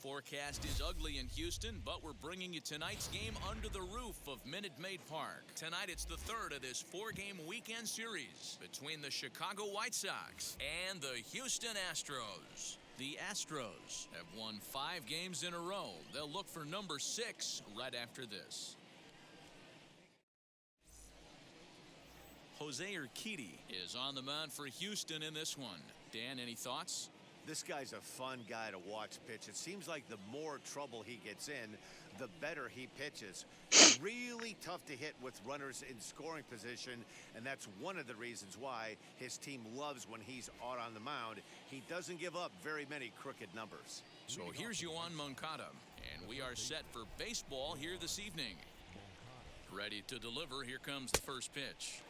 forecast is ugly in Houston, but we're bringing you tonight's game under the roof of Minute Maid Park. Tonight, it's the third of this four-game weekend series between the Chicago White Sox and the Houston Astros. The Astros have won 5 games in a row. They'll look for number 6 right after this. Jose Urquidy is on the mound for Houston in this one. Dan, any thoughts? This guy's a fun guy to watch pitch. It seems like the more trouble he gets in, the better he pitches. Really tough to hit with runners in scoring position, and that's one of the reasons why his team loves when he's out on the mound. He doesn't give up very many crooked numbers. So here's Yoan Moncada, and we are set for baseball here this evening. Ready to deliver. Here comes the first pitch.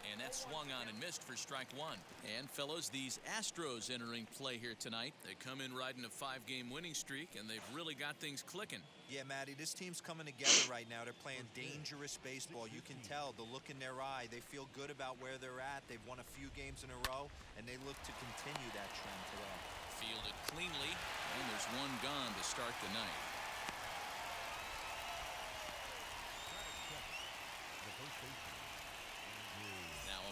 And that swung on and missed for strike one. And fellas, these Astros entering play here tonight. They come in riding a 5-game winning streak, and they've really got things clicking. Yeah, Matty, this team's coming together right now. They're playing dangerous baseball. You can tell the look in their eye. They feel good about where they're at. They've won a few games in a row, and they look to continue that trend today. Fielded cleanly, and there's one gone to start the night.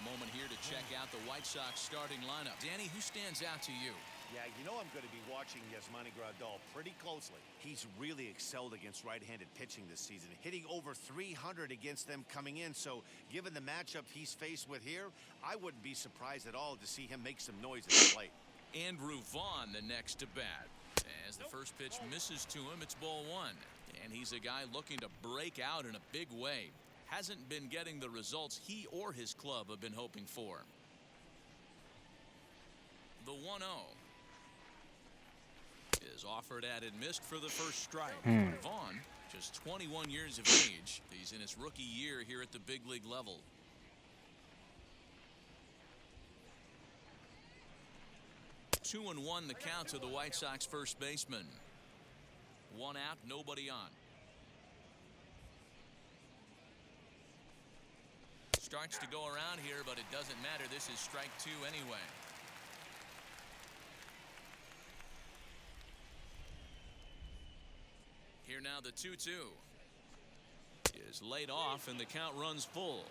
Moment here to check out the White Sox starting lineup. Danny, who stands out to you? Yeah, you know I'm going to be watching Yasmani Grandal pretty closely. He's really excelled against right-handed pitching this season, hitting over 300 against them coming in. So given the matchup he's faced with here, I wouldn't be surprised at all to see him make some noise at the plate. Andrew Vaughn, the next to bat. As the first pitch misses to him, it's ball one. And he's a guy looking to break out in a big way. Hasn't been getting the results he or his club have been hoping for. The 1-0 is offered at and missed for the first strike. Vaughn, just 21 years of age. He's in his rookie year here at the big league level. Two and one the count to the White Sox first baseman. One out, nobody on. Starts to go around here, but it doesn't matter. This is strike 2 anyway. Here now the 2-2 is laid off, and the count runs full.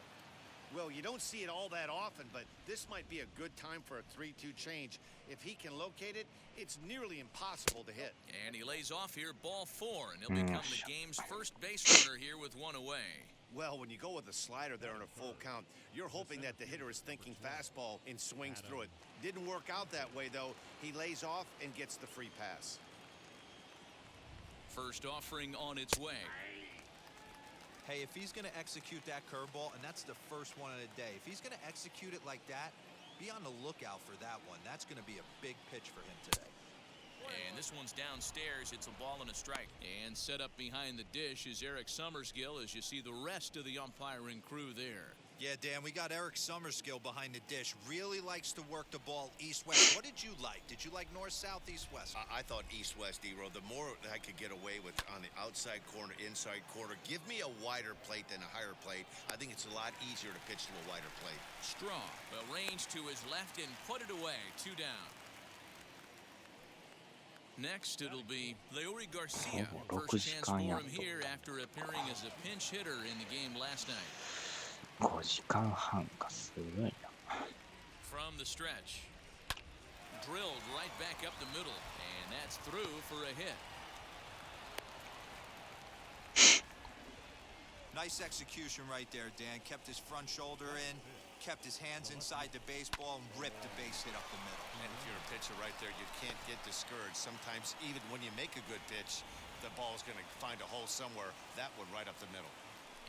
Well, you don't see it all that often, but this might be a good time for a 3-2 change. If he can locate it, it's nearly impossible to hit. And he lays off here, ball 4, and he'll become the game's first base runner here with one away. Well, when you go with a slider there in a full count, you're hoping that the hitter is thinking fastball and swings through it. Didn't work out that way, though. He lays off and gets the free pass. First offering on its way. Hey, if he's going to execute that curveball, and that's the first one of the day, if he's going to execute it like that, be on the lookout for that one. That's going to be a big pitch for him today. And this one's downstairs. It's a ball and a strike. And set up behind the dish is Eric Summersgill as you see the rest of the umpiring crew there. Yeah, Dan, we got Eric Summersgill behind the dish. Really likes to work the ball east-west. What did you like? Did you like north-south, east-west? I thought east-west, D-Row. The more I could get away with on the outside corner, inside corner, give me a wider plate than a higher plate. I think it's a lot easier to pitch to a wider plate. Strong. Well, range to his left and put it away. 2 down. Next, it'll be Leury Garcia. First chance for him here after appearing as a pinch hitter in the game last night. 5時間半かすごいな。 From the stretch. Drilled right back up the middle, and that's through for a hit. Nice execution right there, Dan. Kept his front shoulder in, kept his hands inside the baseball, and ripped the base hit up the middle. And if you're a pitcher right there, you can't get discouraged. Sometimes even when you make a good pitch, the ball's going to find a hole somewhere. That one right up the middle.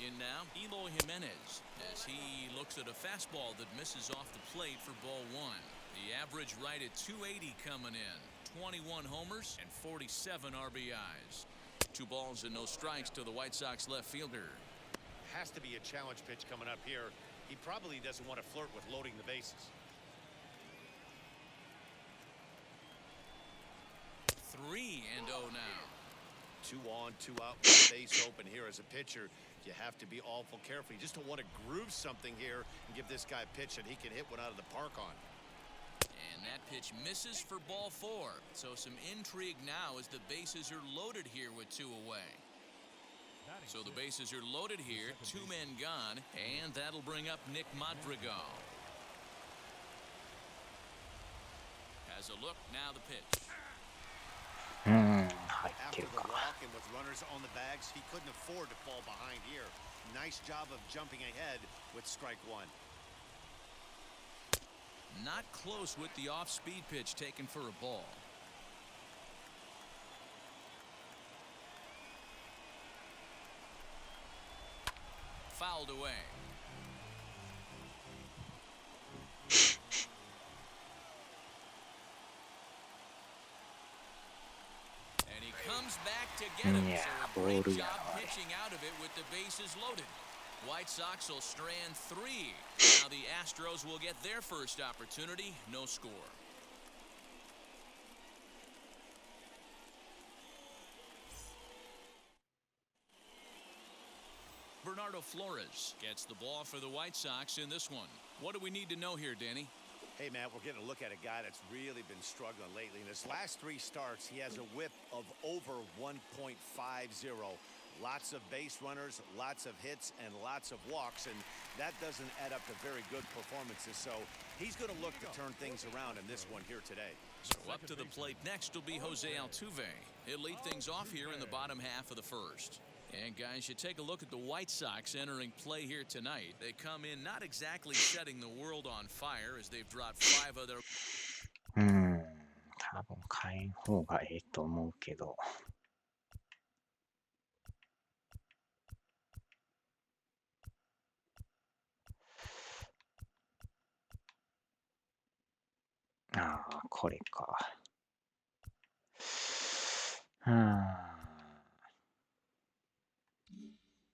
In now, Eloy Jimenez as he looks at a fastball that misses off the plate for ball 1. The average right at 280 coming in. 21 homers and 47 RBIs. 2 balls and no strikes to the White Sox left fielder. Has to be a challenge pitch coming up here. He probably doesn't want to flirt with loading the bases. 3-0 now. 2 on, 2 out, base open here as a pitcher. You have to be awful careful. You just don't want to groove something here and give this guy a pitch that he can hit one out of the park on. And that pitch misses for ball 4. So some intrigue now as the bases are loaded here with 2 away. So the bases are loaded here, 2 men gone, and that'll bring up Nick Madrigal. Has a look, now the pitch. 入って After る the か。 walk and with runners on the bags, he couldn't afford to fall behind here. Nice job of jumping ahead with strike 1. Not close with the off-speed pitch taken for a ball. Fouled away. And he comes back to get him. Yeah, So a great ball job yeah. pitching out of it with the bases loaded. White Sox will strand 3. Now the Astros will get their first opportunity. No score. Bernardo Flores gets the ball for the White Sox in this one. What do we need to know here, Danny? Hey, Matt, we're getting a look at a guy that's really been struggling lately. In his last 3 starts, he has a whip of over 1.50. Lots of base runners, lots of hits, and lots of walks, and that doesn't add up to very good performances. So he's going to look to turn things around in this one here today. So up to the plate next will be Jose Altuve. He'll lead things off here in the bottom half of the first. And guys, you take a look at the White Sox entering play here tonight. They come in not exactly setting the world on fire as they've dropped 5 of their... 多分変えん方がええと思うけど。ああ、これか。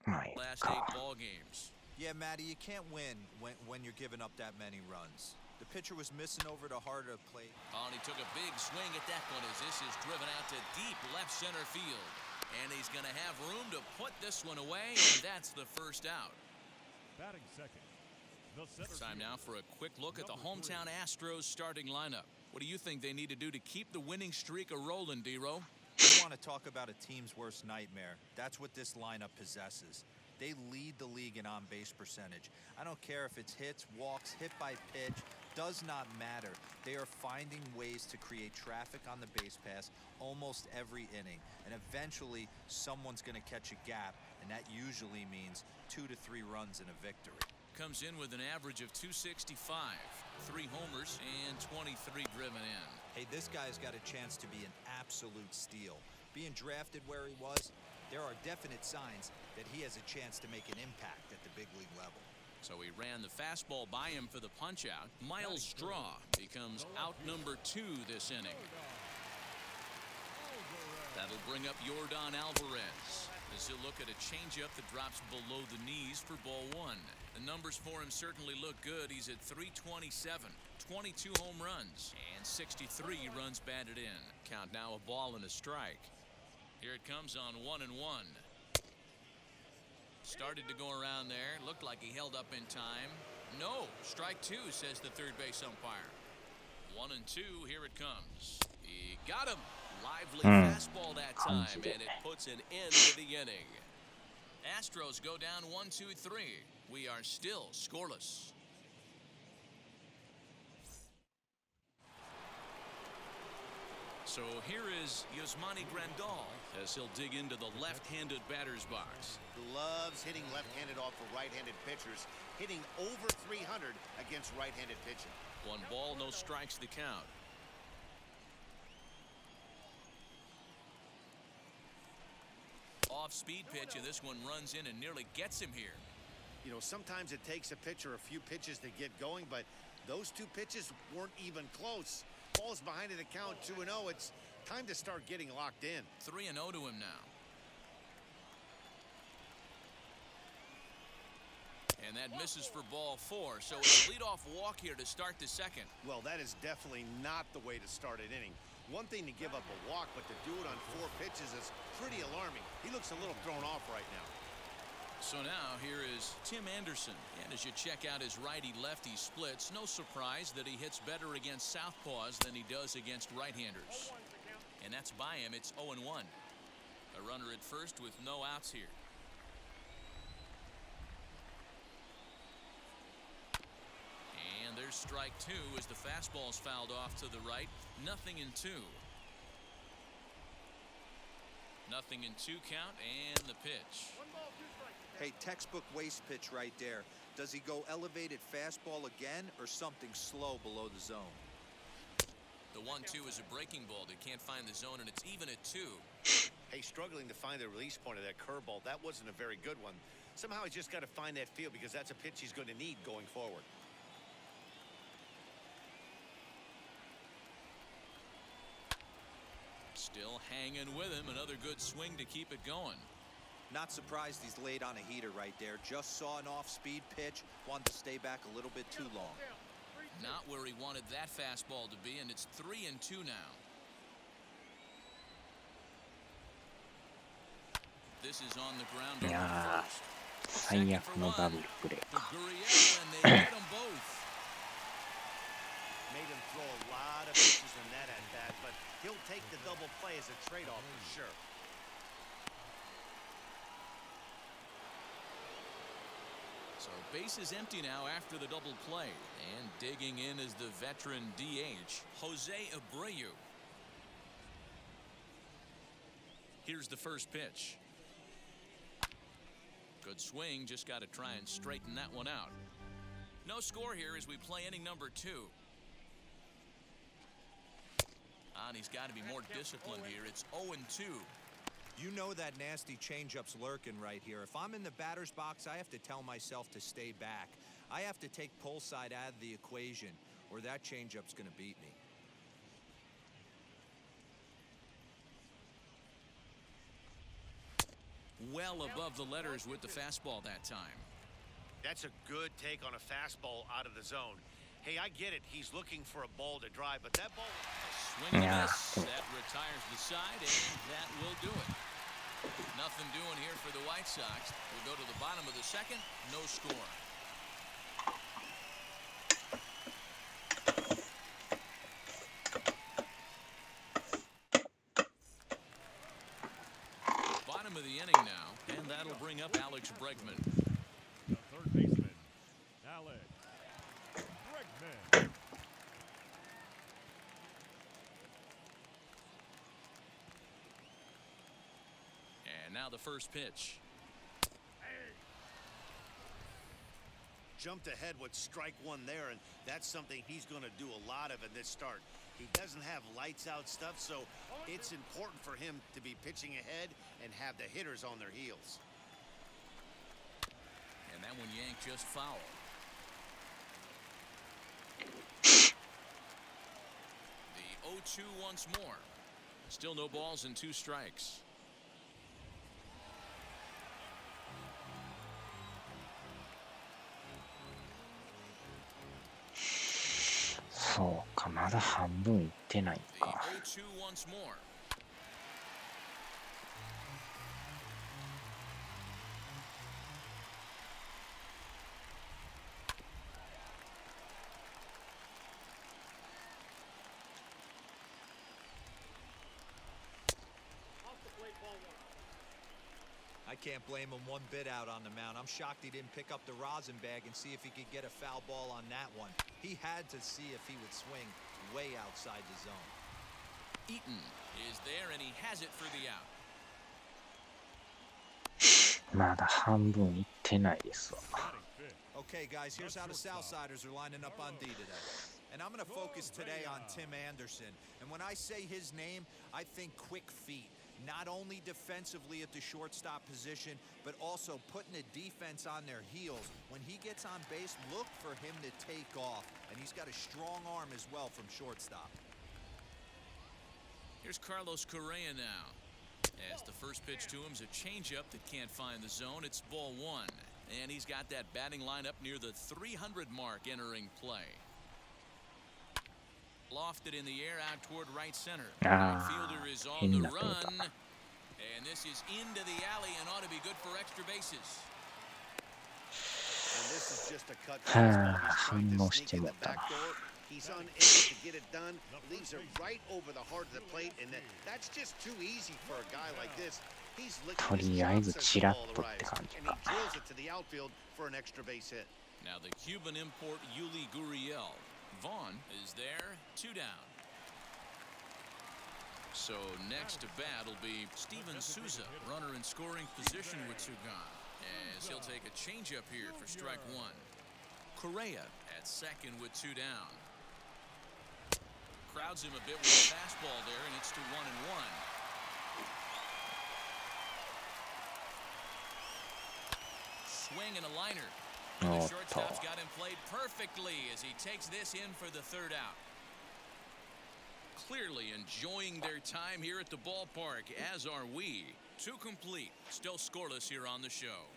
まあいい last か。 8 ball games. Yeah, Matty, you can't win when you're giving up that many runs. The pitcher was missing over the heart of the plate. Oh, and he took a big swing at that one as this is driven out to deep left center field. And he's going to have room to put this one away, and that's the first out. Batting second. Time now for a quick look at the hometown Astros starting lineup. What do you think they need to do to keep the winning streak a-rolling, D-Ro? You want to talk about a team's worst nightmare. That's what this lineup possesses. They lead the league in on-base percentage. I don't care if it's hits, walks, hit by pitch. Does not matter. They are finding ways to create traffic on the base pass almost every inning. And eventually, someone's going to catch a gap, and that usually means 2 to 3 runs and a victory. Comes in with an average of 265, 3 homers, and 23 driven in. Hey, this guy's got a chance to be an absolute steal. Being drafted where he was, there are definite signs that he has a chance to make an impact at the big league level. So he ran the fastball by him for the punch-out. Miles Straw becomes out number 2 this inning. That'll bring up Yordan Alvarez as he'll look at a changeup that drops below the knees for ball 1. The numbers for him certainly look good. He's at 327, 22 home runs, and 63 runs batted in. Count now a ball and a strike. Here it comes on 1-1. Started to go around there. Looked like he held up in time. No, strike 2, says the third base umpire. 1-2, here it comes. He got him. Lively fastball that time, and it puts an end to the inning. Astros go down 1-2-3. We are still scoreless. So here is Yasmani Grandal as he'll dig into the left-handed batter's box. Loves hitting left-handed off of right-handed pitchers, hitting over 300 against right-handed pitching. 1 ball, no strikes the count. Off-speed pitch, and this one runs in and nearly gets him here. You know, sometimes it takes a pitcher a few pitches to get going, but those 2 pitches weren't even close. Ball's behind in the count, 2-0. It's time to start getting locked in. 3-0 to him now. And that misses for ball 4, so it's a leadoff walk here to start the second. Well, that is definitely not the way to start an inning. One thing to give up a walk, but to do it on 4 pitches is pretty alarming. He looks a little thrown off right now. So now here is Tim Anderson. And as you check out his righty-lefty splits, no surprise that he hits better against southpaws than he does against right-handers. And that's by him. It's 0-1. A runner at first with no outs here. And there's strike two as the fastball's fouled off to the right. 0-2. 0-2 count and the pitch. Hey, textbook waste pitch right there. Does he go elevated fastball again or something slow below the zone? The 1-2 is a breaking ball that can't find the zone, and it's even at 2. Hey, struggling to find the release point of that curveball. That wasn't a very good one. Somehow he's just got to find that feel because that's a pitch he's going to need going forward. Still hanging with him. Another good swing to keep it going. Not surprised he's laid on a heater right there. Just saw an off-speed pitch. Wanted to stay back a little bit too long. Not where he wanted that fastball to be, and it's 3-2 now. This is on the ground. いやー、最悪のダブルプレーか。 Gurriel, and they get them both. Made him throw a lot of pitches in that at bat, but he'll take the double play as a trade-off for sure. So base is empty now after the double play, and digging in is the veteran DH, Jose Abreu. Here's the first pitch. Good swing, just got to try and straighten that one out. No score here as we play inning number 2. And he's got to be more disciplined here. It's 0-2. You know that nasty changeup's lurking right here. If I'm in the batter's box, I have to tell myself to stay back. I have to take pull side out of the equation, or that changeup's going to beat me. Well above the letters with the fastball that time. That's a good take on a fastball out of the zone. Hey, I get it. He's looking for a ball to drive, but that ball... Swing and a miss. That retires the side, and that will do it. Nothing doing here for the White Sox. We'll go to the bottom of the second. No score. Bottom of the inning now, and that'll bring up Alex Bregman. The third baseman, Alex Bregman. And now the first pitch. Jumped ahead with strike one there, and that's something he's going to do a lot of in this start. He doesn't have lights out stuff, so it's important for him to be pitching ahead and have the hitters on their heels. And that one yanked just foul. The 0-2 once more. Still no balls and 2 strikes.そうか、まだ半分いってない The か。 0-2 once more. I can't blame him one bit out on the mound. I'm shocked he didn't pick up the rosin bag and see if he could get a foul ball on that one. He had to see if he would swing way outside the zone. Eaton is there, and he has it for the out. まだ半分いってないですわ。 Batting fifth. Okay, guys, here's how the Southsiders are lining up on D today. And I'm going to focus today on Tim Anderson. And when I say his name, I think quick feet. Not only defensively at the shortstop position, but also putting the defense on their heels. When he gets on base, look for him to take off. And he's got a strong arm as well from shortstop. Here's Carlos Correa now. As the first pitch to him is a changeup that can't find the zone. It's ball 1. And he's got that batting lineup near the 300 mark entering play. Lofted in the air out toward right center. Ah, Fielder is on the 変なとこだ。 run. And this is into the alley and ought to be good for extra bases. this is just a cut. はあ、反応してもったな。 He's unable to get it done, leaves it right over the heart of the plate, and that's just too easy for a guy like this. He's とりあえずチラッとって感じ and か。 he drills it to the outfield for an extra base hit. Now the Cuban import Yuli Gurriel. Vaughn is there, 2 down. So next to bat will be Steven Souza, runner in scoring position with 2 gone, as he'll take a changeup here for strike 1. Correa at second with 2 down. Crowds him a bit with a fastball there, and it's to 1-1. Swing and a liner. And the shortstop's got him played perfectly as he takes this in for the 3rd out. Clearly enjoying their time here at the ballpark, as are we. 2 complete, still scoreless here on the show.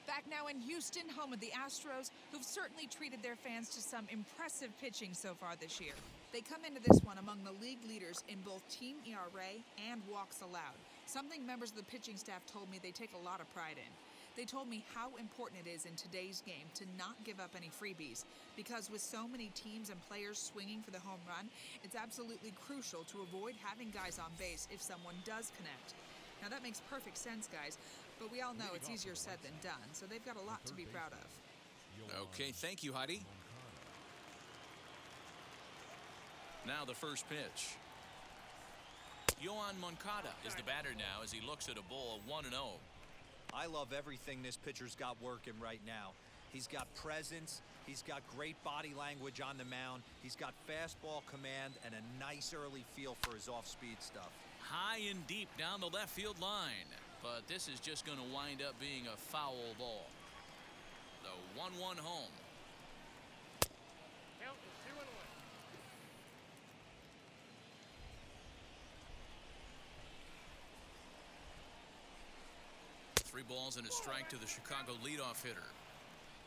Back now in Houston, home of the Astros, who've certainly treated their fans to some impressive pitching so far this year. They come into this one among the league leaders in both team ERA and walks allowed, something members of the pitching staff told me they take a lot of pride in. They told me how important it is in today's game to not give up any freebies, because with so many teams and players swinging for the home run, it's absolutely crucial to avoid having guys on base if someone does connect. Now that makes perfect sense, guys, but we all know it's easier said than done, so they've got a lot to be proud of. Okay, thank you, Heidi. Now the first pitch. Yoan Moncada is the batter now as he looks at a ball 1-0. I love everything this pitcher's got working right now. He's got presence, he's got great body language on the mound, he's got fastball command, and a nice early feel for his off-speed stuff. High and deep down the left field line, but this is just going to wind up being a foul ball. The 1-1 home. Count is 2-1. 3 balls and a strike to the Chicago leadoff hitter.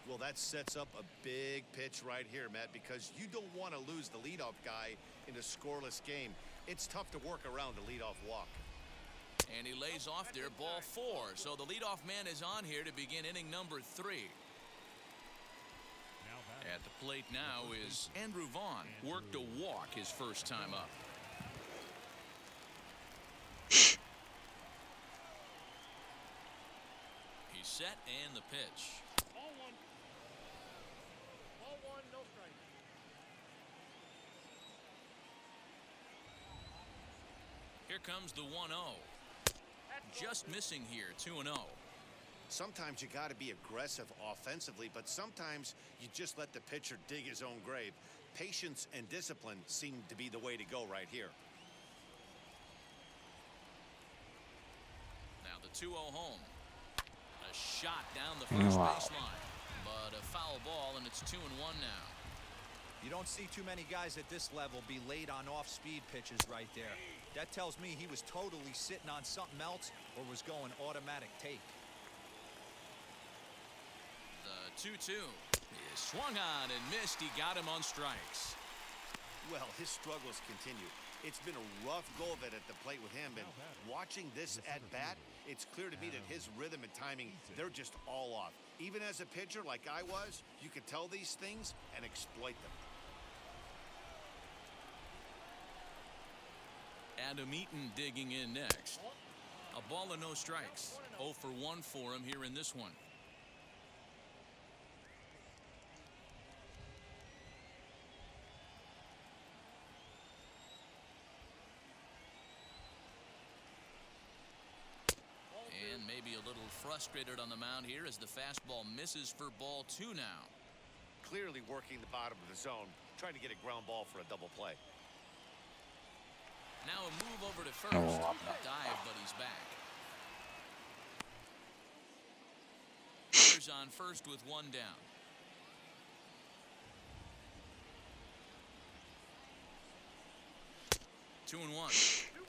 Well, that sets up a big pitch right here, Matt, because you don't want to lose the leadoff guy in a scoreless game. It's tough to work around a leadoff walk. And he lays off there, ball 4. So the leadoff man is on here to begin inning number 3. At the plate now is Andrew Vaughn. Worked a walk his first time up. He's set and the pitch. Ball 1. Ball 1, no strike. Here comes the 1-0. Just missing here, 2-0. Sometimes you got to be aggressive offensively, but sometimes you just let the pitcher dig his own grave. Patience and discipline seem to be the way to go right here. Now the 2-0 home. A shot down the first baseline, but a foul ball, and it's 2-1 now. You don't see too many guys at this level be late on off-speed pitches right there. That tells me he was totally sitting on something else or was going automatic take. The 2-2 is swung on and missed. He got him on strikes. Well, his struggles continue. It's been a rough go of it at the plate with him, and watching this at bat, it's clear to me that his rhythm and timing, they're just all off. Even as a pitcher like I was, you could tell these things and exploit them. Adam Eaton digging in next. A ball and no strikes. 0 for 1 for him here in this one. And maybe a little frustrated on the mound here as the fastball misses for ball 2 now. Clearly working the bottom of the zone, trying to get a ground ball for a double play. Now a move over to first. A dive, but he's back. Runners on first with 1 down. Two and one.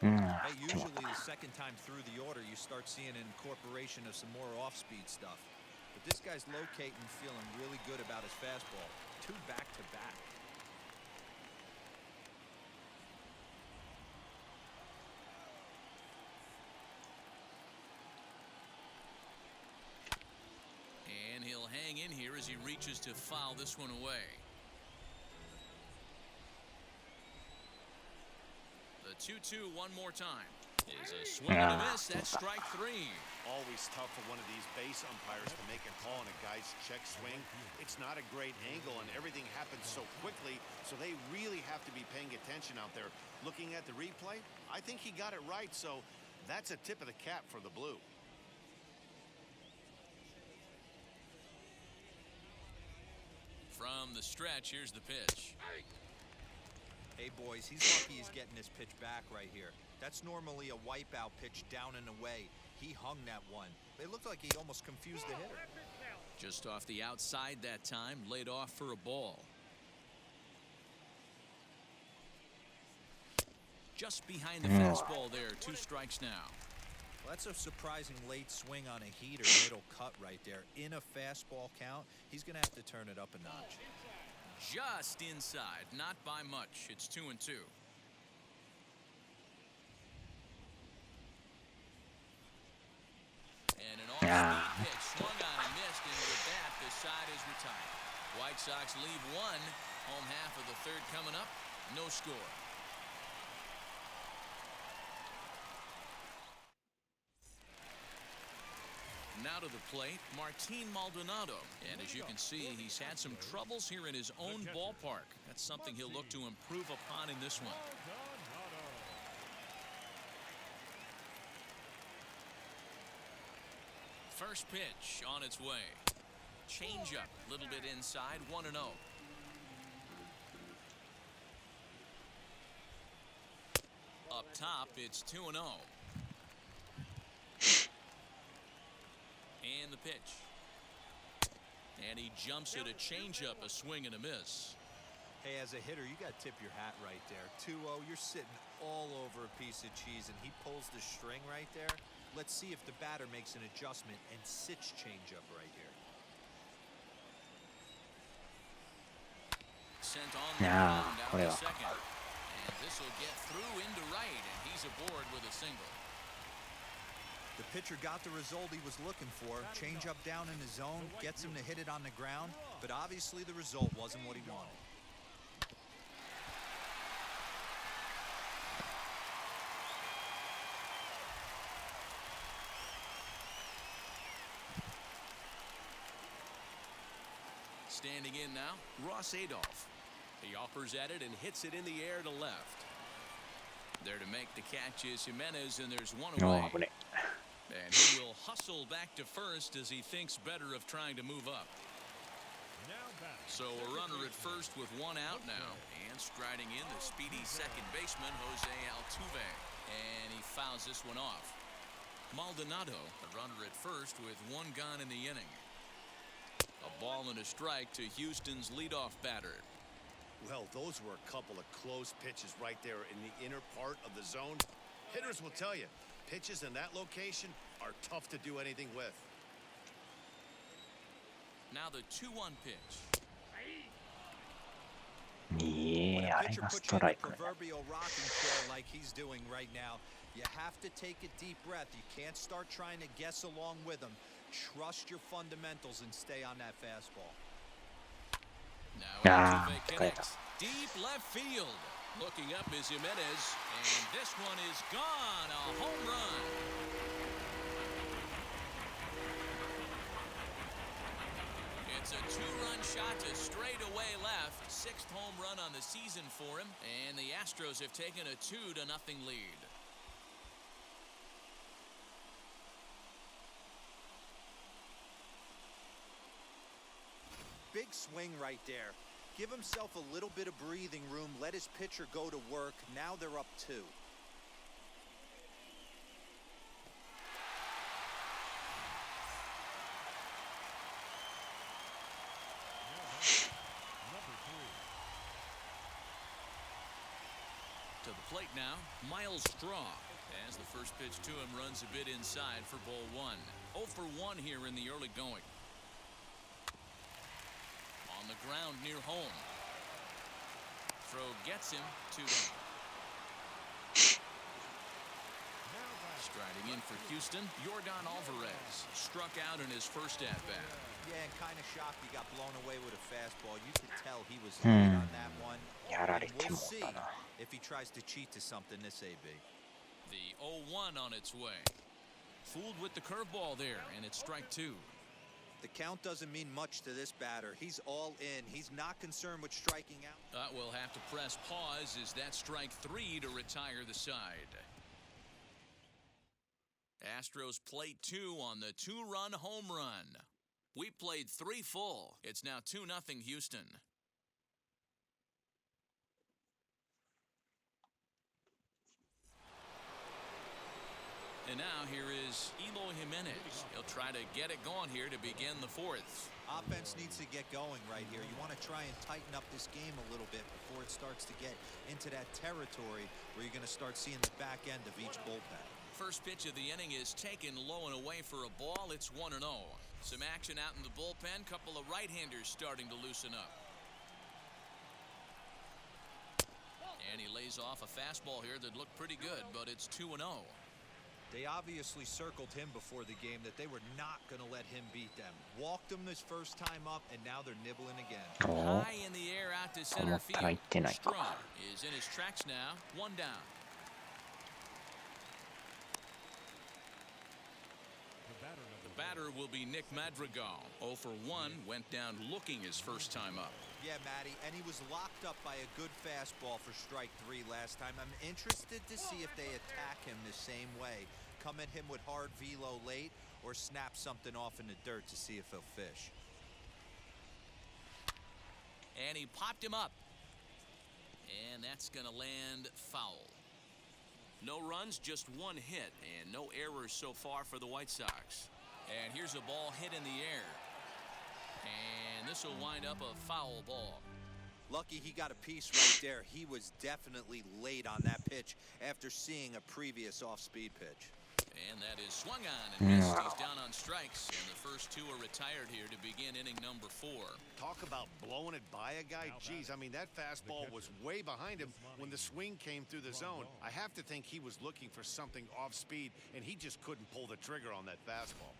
Hey, usually the second time through the order, you start seeing an incorporation of some more off-speed stuff. But this guy's locating, feeling really good about his fastball. 2 back-to-back. standing in here as he reaches to foul this one away. The 2-2 one more time. Is a swing and a miss. That's strike three. Always tough for one of these base umpires to make a call on a guy's check swing. It's not a great angle, and everything happens so quickly, so they really have to be paying attention out there. Looking at the replay, I think he got it right, so that's a tip of the cap for the Blue. From the stretch, here's the pitch. Hey, boys, he's lucky he's getting this pitch back right here. That's normally a wipeout pitch down and away. He hung that one. It looked like he almost confused the hitter. Just off the outside that time, laid off for a ball. Just behind the fastball there, 2 strikes now. Well, that's a surprising late swing on a heater, middle cut right there. In a fastball count, he's going to have to turn it up a notch. Just inside, not by much. It's 2-2. And an off-speed pitch swung on and missed, and with that, the side is retired. White Sox leave one. Home half of the third coming up. No score. Now to the plate, Martin Maldonado. And as you can see, he's had some troubles here in his own ballpark. That's something he'll look to improve upon in this one. First pitch on its way. Changeup, a little bit inside, 1-0. Up top, it's 2-0. And the pitch. And he jumps at a changeup, a swing and a miss. Hey, as a hitter, you got to tip your hat right there. 2-0, you're sitting all over a piece of cheese, and he pulls the string right there. Let's see if the batter makes an adjustment and sits changeup right here. Sent on the ground out to second. And this will get through into right, and he's aboard with a single. The pitcher got the result he was looking for. Changeup down in the zone, gets him to hit it on the ground, but obviously the result wasn't what he wanted. Standing in now, Ross Adolph. He offers at it and hits it in the air to left. There to make the catch is Jimenez, and there's one away. And he will hustle back to first as he thinks better of trying to move up. So a runner at first with one out now. And striding in, the speedy second baseman, Jose Altuve. And he fouls this one off. Maldonado, the runner at first with one gone in the inning. A ball and a strike to Houston's leadoff batter. Well, those were a couple of close pitches right there in the inner part of the zone. Hitters will tell you, pitches in that location are tough to do anything with. Now the 2-1 pitch. When Yeah, a pitcher あれがス puts ト you in ラ a イク。 proverbial rocking chair like he's doing right now, you have to take a deep breath. You can't start trying to guess along with him. Trust your fundamentals and stay on that fastball. Now Altuve connects. Deep left field. Looking up is Jimenez, and this one is gone. A home run. It's a 2-run shot to straightaway left. 6th home run on the season for him, and the Astros have taken a 2-0 lead. Big swing right there. Give himself a little bit of breathing room. Let his pitcher go to work. Now they're up 2. To the plate now, Miles Straw. As the first pitch to him runs a bit inside for ball 1. 0 for 1 here in the early going. On the ground near home. Throw gets him 2 down. Striding in for Houston, Yordan Alvarez struck out in his first at-bat. Yeah, and kind of shocked he got blown away with a fastball. You could tell he was hit on that one. やられ And て we'll も see うたな。 if he tries to cheat to something this AB. The 0-1 on its way. Fooled with the curveball there, and it's strike two. The count doesn't mean much to this batter. He's all in. He's not concerned with striking out. We'll have to press pause as that strike three to retire the side. Astros plate two on the two-run home run. We played three full. It's now 2-0 Houston. And now here is Eloy Jimenez. He'll try to get it going here to begin the fourth. Offense needs to get going right here. You want to try and tighten up this game a little bit before it starts to get into that territory where you're going to start seeing the back end of each bullpen. First pitch of the inning is taken low and away for a ball. It's 1-0. Some action out in the bullpen. Couple of right-handers starting to loosen up. And he lays off a fastball here that looked pretty good, but it's 2-0. They obviously circled him before the game that they were not going to let him beat them. Walked him this first time up, and now they're nibbling again. お High in the air out to と思 center ったら field. 行ってないか。 Strong is in his tracks now. One down. The batter will be Nick Madrigal. 0 for 1, went down looking his first time up. Yeah, Matty, and he was locked up by a good fastball for strike three last time. I'm interested to see if they attack him the same way. Come at him with hard velo late or snap something off in the dirt to see if he'll fish. And he popped him up. And that's going to land foul. No runs, just one hit, and no errors so far for the White Sox. And here's a ball hit in the air. And this will wind up a foul ball. Lucky he got a piece right there. He was definitely late on that pitch after seeing a previous off-speed pitch. And that is swung on and missed. He's down on strikes, and the first two are retired here to begin inning number 4. Talk about blowing it by a guy. Geez, I mean, that fastball was way behind him when the swing came through the zone. I have to think he was looking for something off speed, and he just couldn't pull the trigger on that fastball.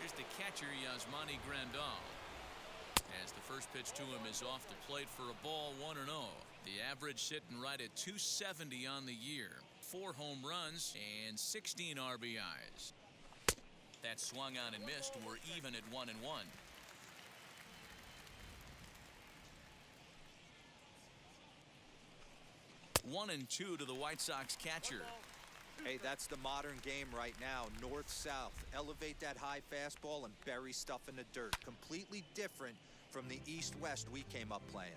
Here's the catcher, Yasmani Grandal. As the first pitch to him is off the plate for a ball, 1-0. The average sitting right at 270 on the year. 4 home runs and 16 RBIs. That swung on and missed. We're even at 1-1. One and two to the White Sox catcher. Hey, that's the modern game right now. North-south. Elevate that high fastball and bury stuff in the dirt. Completely different from the east-west we came up playing.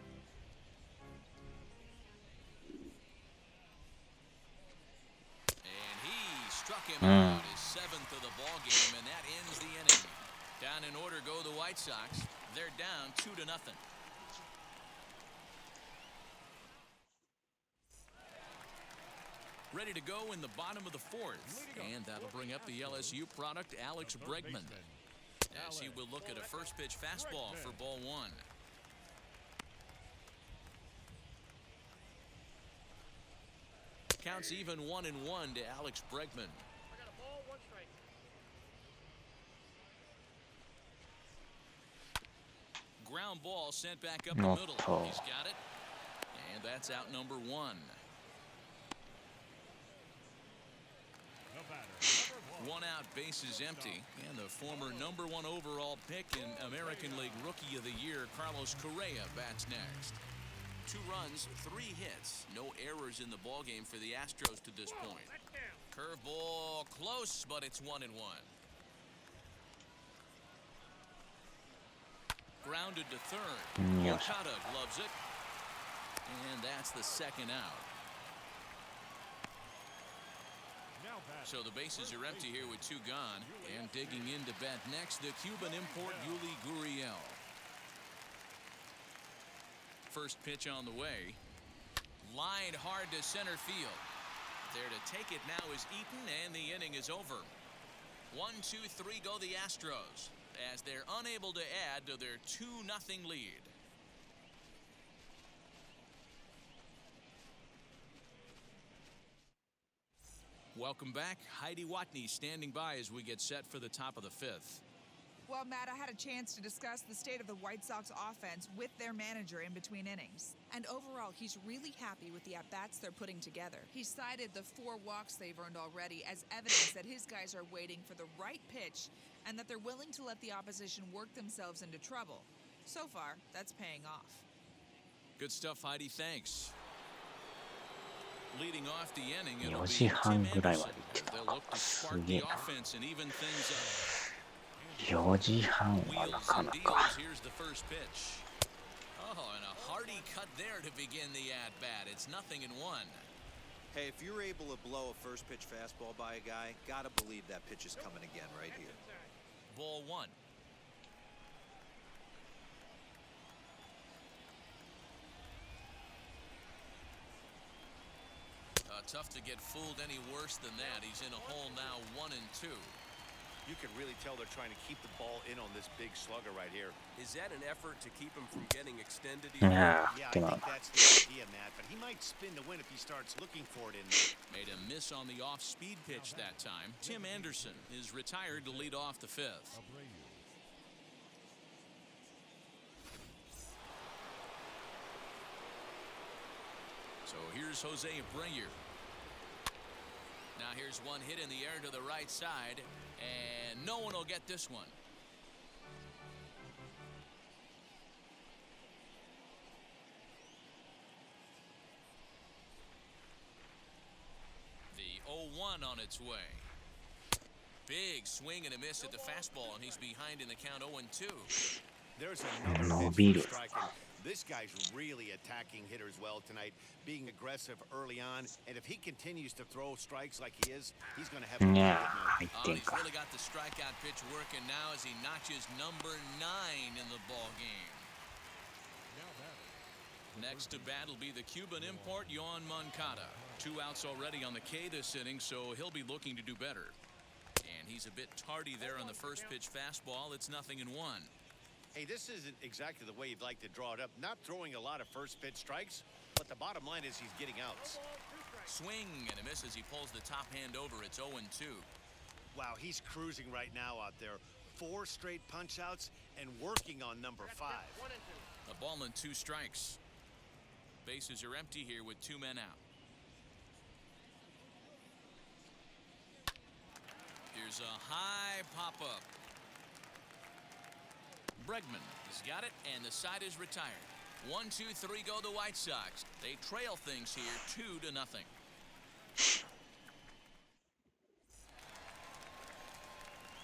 And he struck him out, his 7th of the ball game, and that ends the inning. Down in order go the White Sox. They're down 2-0. Ready to go in the bottom of the 4th. And that'll bring up the LSU product, Alex Bregman. As he will look at a first pitch fastball for ball 1. Counts even 1-1 to Alex Bregman. Ground ball sent back up the middle. He's got it. And that's out number 1. One out, bases empty, and the former number 1 overall pick in American League Rookie of the Year, Carlos Correa, bats next. 2 runs, 3 hits, no errors in the ballgame for the Astros to this point. Curveball close, but it's 1-1. Grounded to third. Okada gloves it, and that's the 2nd out. So the bases are empty here with 2 gone. And digging in to bat next, the Cuban import Yuli Gurriel. First pitch on the way. Lined hard to center field. There to take it now is Eaton, and the inning is over. 1-2-3 go the Astros as they're unable to add to their 2-0 lead. Welcome back. Heidi Watney standing by as we get set for the top of the fifth. Well, Matt, I had a chance to discuss the state of the White Sox offense with their manager in between innings. And overall, he's really happy with the at-bats they're putting together. He cited the 4 walks they've earned already as evidence that his guys are waiting for the right pitch and that they're willing to let the opposition work themselves into trouble. So far, that's paying off. Good stuff, Heidi. Thanks. Leading off the inning, it'll 4 be 時 Tim 半ぐらいま Anderson. で行ってた They'll か。 look to す spark げ the えな。 offense and even things up. 4時半はな Wheels か and な deals. か。 Here's the first pitch. Oh, and a hearty cut there to begin the at-bat. It's 0-1. Hey, if you're able to blow a first pitch fastball by a guy, gotta believe that pitch is coming again right here. Ball 1. Tough to get fooled any worse than that. He's in a hole now, 1-2. You can really tell they're trying to keep the ball in on this big slugger right here. Is that an effort to keep him from getting extended? いや Yeah, ー、 I けど think that's the idea, Matt. But he might spin to win if he starts looking for it in there. Made a miss on the off-speed pitch that time. Tim Anderson is retired to lead off the fifth. Abreu. So here's Jose Abreu. Now here's one hit in the air to the right side, and no one will get this one. The 0-1 on its way. Big swing and a miss at the fastball, and he's behind in the count 0-2. There's 伸 another びる pitch for striking. This guy's really attacking hitters well tonight, being aggressive early on. And if he continues to throw strikes like he is, he's going to have a い good や night. ー、入っ Oh, てん he's か。 really got the strikeout pitch working now as he notches number 9 in the ball game. Now batting. Next to bat will be the Cuban import, Yoan Moncada. 2 outs already on the K this inning, so he'll be looking to do better. And he's a bit tardy there on the first pitch fastball. It's 0-1. Hey, this isn't exactly the way you'd like to draw it up. Not throwing a lot of first pitch strikes, but the bottom line is he's getting outs. Swing and a miss as he pulls the top hand over. It's 0-2. Wow, he's cruising right now out there. 4 straight punch outs and working on number 5. A ball and 2 strikes. Bases are empty here with 2 men out. Here's a high pop-up. Bregman has got it, and the side is retired. 1-2-3 go the White Sox. They trail things here 2-0.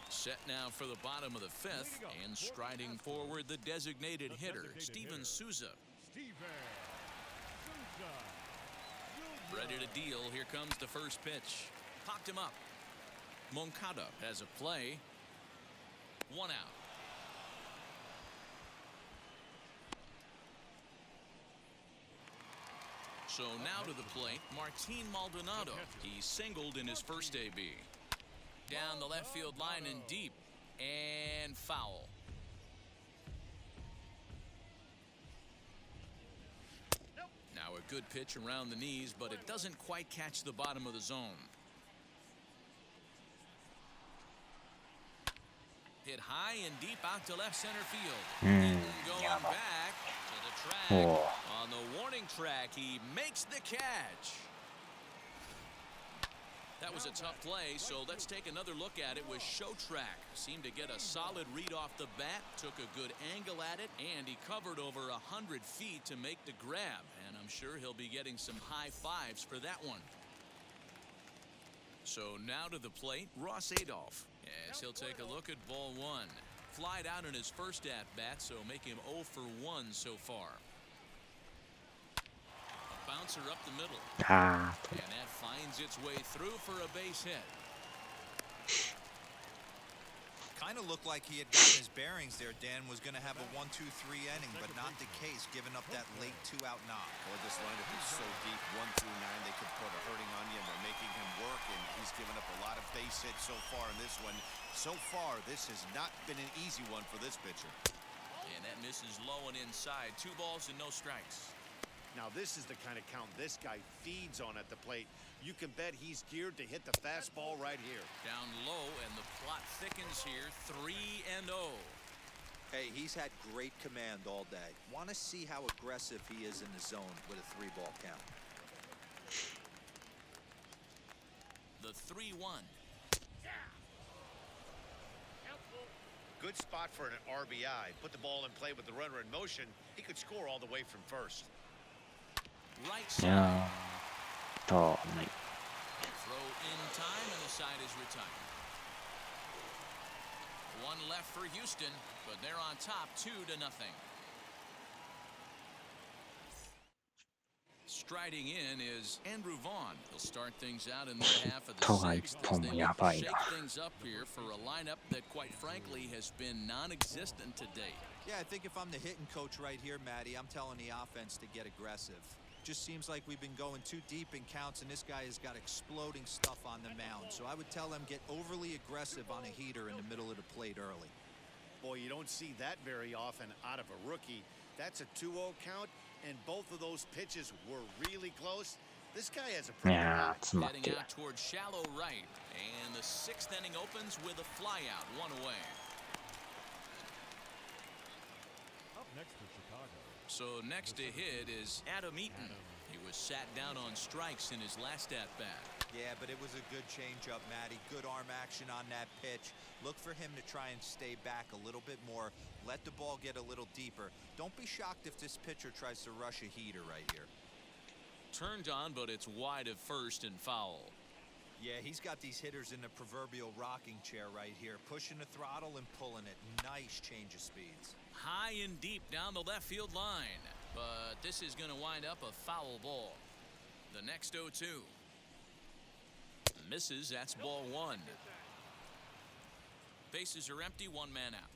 Set now for the bottom of the fifth, and striding forward the designated hitter, Steven Souza. Steven Souza. Ready to deal. Here comes the first pitch. Popped him up. Moncada has a play. 1 out. So now to the plate, Martin Maldonado. He singled in his first AB. Down the left field line and deep. And foul. Now a good pitch around the knees, but it doesn't quite catch the bottom of the zone. Hit high and deep out to left center field. Going back to the track. Oh. On the warning track, he makes the catch. That was a tough play, so let's take another look at it with Show Track. Seemed to get a solid read off the bat, took a good angle at it, and he covered over 100 feet to make the grab. And I'm sure he'll be getting some high fives for that one. So now to the plate, Ross Adolph, as he'll take a look at ball 1. Flied out in his first at-bat, so make him 0 for 1 so far. A bouncer up the middle. あー、 And that finds its way through for a base hit. Kind of looked like he had gotten his bearings there. Dan was going to have a 1-2-3 inning, but not the case, giving up that late 2-out knock. Boy, this lineup is so deep. 1 through 9, they could put a hurting on you, and they're making him work, and he's given up a lot of base hits so far in this one. So far, this has not been an easy one for this pitcher. And that misses low and inside. 2 balls and no strikes. Now, this is the kind of count this guy feeds on at the plate. You can bet he's geared to hit the fastball right here. Down low, and the plot thickens here. 3-0. Hey, he's had great command all day. Want to see how aggressive he is in the zone with a 3-ball count. The 3-1. Good spot for an RBI. Put the ball in play with the runner in motion. He could score all the way from first. Right いや side. ーとない。 Throw in time, and the side is retired. One left for Houston, but they're on top 2-0. Striding in is Andrew Vaughn. He'll start things out in the half of the sixth as they look to shake things up here for a lineup that, quite frankly, has been non-existent to date. Yeah, I think if I'm the hitting coach right here, Matty, I'm telling the offense to get aggressive. Just seems like we've been going too deep in counts, and this guy has got exploding stuff on the mound. So I would tell them get overly aggressive on a heater in the middle of the plate early. Boy, you don't see that very often out of a rookie. That's a 2-0 count, and both of those pitches were really close. This guy has a い pretty やー good eye. 詰まっ Heading てる。 out towards shallow right, and the sixth inning opens with a flyout, 1 away. Up next for Chicago. So next to hit is Adam Eaton. He was sat down on strikes in his last at-bat. Yeah, but it was a good changeup, Matty. Good arm action on that pitch. Look for him to try and stay back a little bit more. Let the ball get a little deeper. Don't be shocked if this pitcher tries to rush a heater right here. Turned on, but it's wide of first and foul. Yeah, he's got these hitters in the proverbial rocking chair right here, pushing the throttle and pulling it. Nice change of speeds. High and deep down the left field line. But this is going to wind up a foul ball. The next 0-2. Misses, that's ball 1. Bases are empty, 1 man out.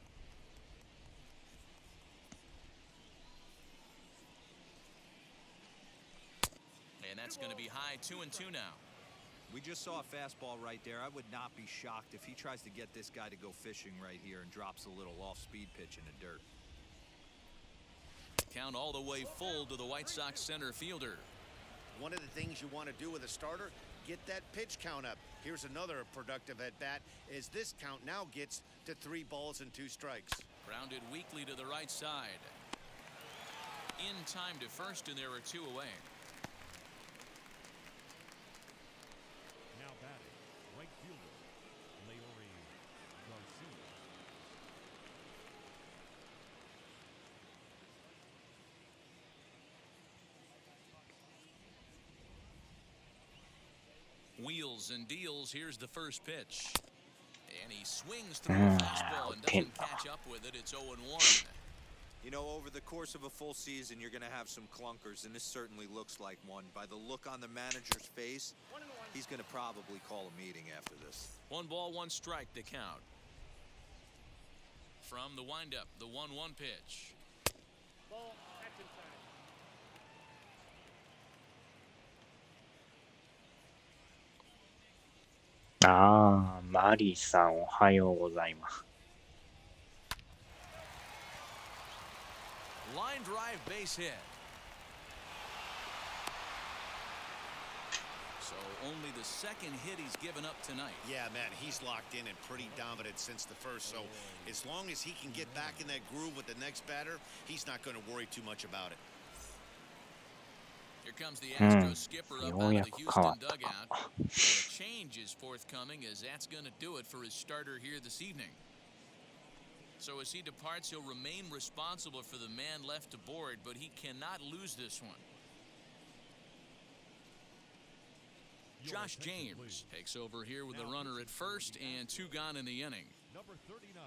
And that's going to be high, 2-2 now. We just saw a fastball right there. I would not be shocked if he tries to get this guy to go fishing right here and drops a little off-speed pitch in the dirt. Count all the way full to the White Sox center fielder. One of the things you want to do with a starter, get that pitch count up. Here's another productive at-bat as this count now gets to 3 balls and 2 strikes. Grounded weakly to the right side. In time to first, and there are 2 away. Now batting, right fielder, Leori Garcia. Wheels and deals. Here's the first pitch. And he swings through a fastball and doesn't catch up with it. It's 0-1. You know, over the course of a full season, you're going to have some clunkers, and this certainly looks like one. By the look on the manager's face, he's going to probably call a meeting after this. 1 ball, 1 strike to count. From the windup, the 1-1 pitch.ああ、マリーさんおはようございます。 Line drive base hit. So only the second hit he's given up tonight. Yeah, man, he's locked in and pretty dominant since the first. So as long as he can get back in that groove with the next batter, he's not going to worry too much about it. Here comes the Astros skipper up よ out う of や the く変 Houston わったか。 dugout. And a change is forthcoming as that's going to do it for his starter here this evening. So as he departs, he'll remain responsible for the man left to board, but he cannot lose this one. Josh James takes over here with a runner at first and 2 gone in the inning. Number 39.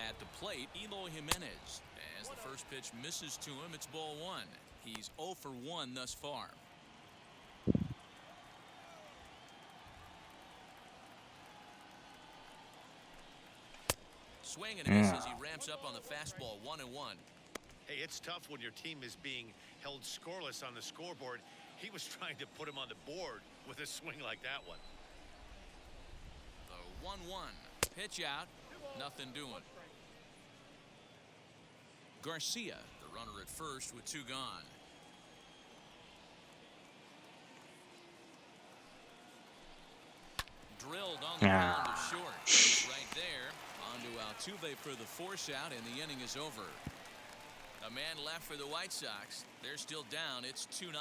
At the plate, Eloy Jimenez. As the first pitch misses to him, it's ball 1. He's 0 for 1 thus far. Swing and a miss as he ramps up on the fastball, 1-1. Hey, it's tough when your team is being held scoreless on the scoreboard. He was trying to put him on the board with a swing like that one. 1-1. Pitch out. Nothing doing. Garcia, the runner at first with 2 gone. Drilled on the ground to short. He's right there. On to Altuve for the force out, and the inning is over. A man left for the White Sox. They're still down. It's 2-0.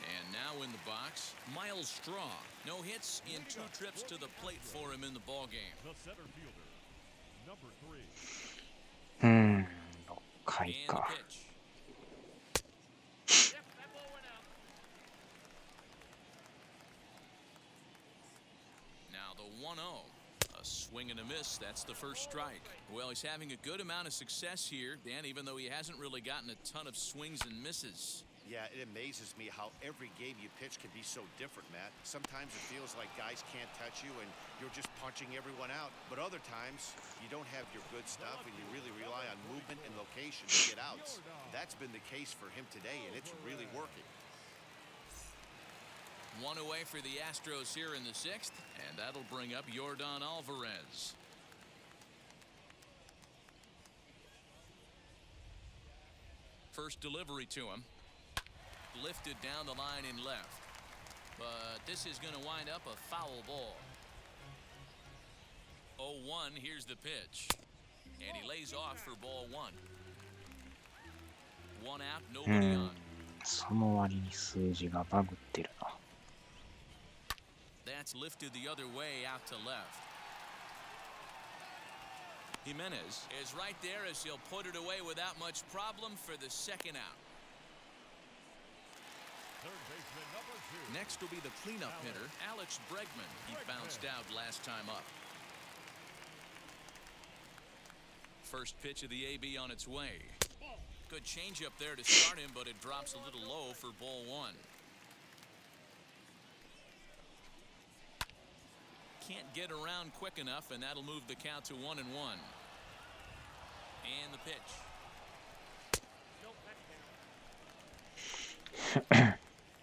And now in the box, Miles Straw. No hits in 2 trips to the plate for him in the ballgame. The center fielder, number 3. 6回 And the か。 pitch. Now the 1-0. A swing and a miss. That's the first strike. Well, he's having a good amount of success here, Dan, even though he hasn't really gotten a ton of swings and misses. Yeah, it amazes me how every game you pitch can be so different, Matt. Sometimes it feels like guys can't touch you and you're just punching everyone out. But other times, you don't have your good stuff and you really rely on movement and location to get outs. That's been the case for him today, and it's really working. 1 away for the Astros here in the 6th, and that'll bring up Yordan Alvarez. First delivery to him. Lifted down the line in left. But this is going to wind up a foul ball. 0-1, here's the pitch. And he lays off for ball 1. 1 out, nobody on. その割に数字がバグってるな。That's lifted the other way out to left. Jimenez is right there as he'll put it away without much problem for the 2nd out. Third baseman, number 2. Next will be the cleanup hitter, Alex Bregman. He bounced out last time up. First pitch of the AB on its way. Good changeup there to start him, but it drops a little low for ball 1. Can't get around quick enough, and that'll move the count to 1-1. And the pitch.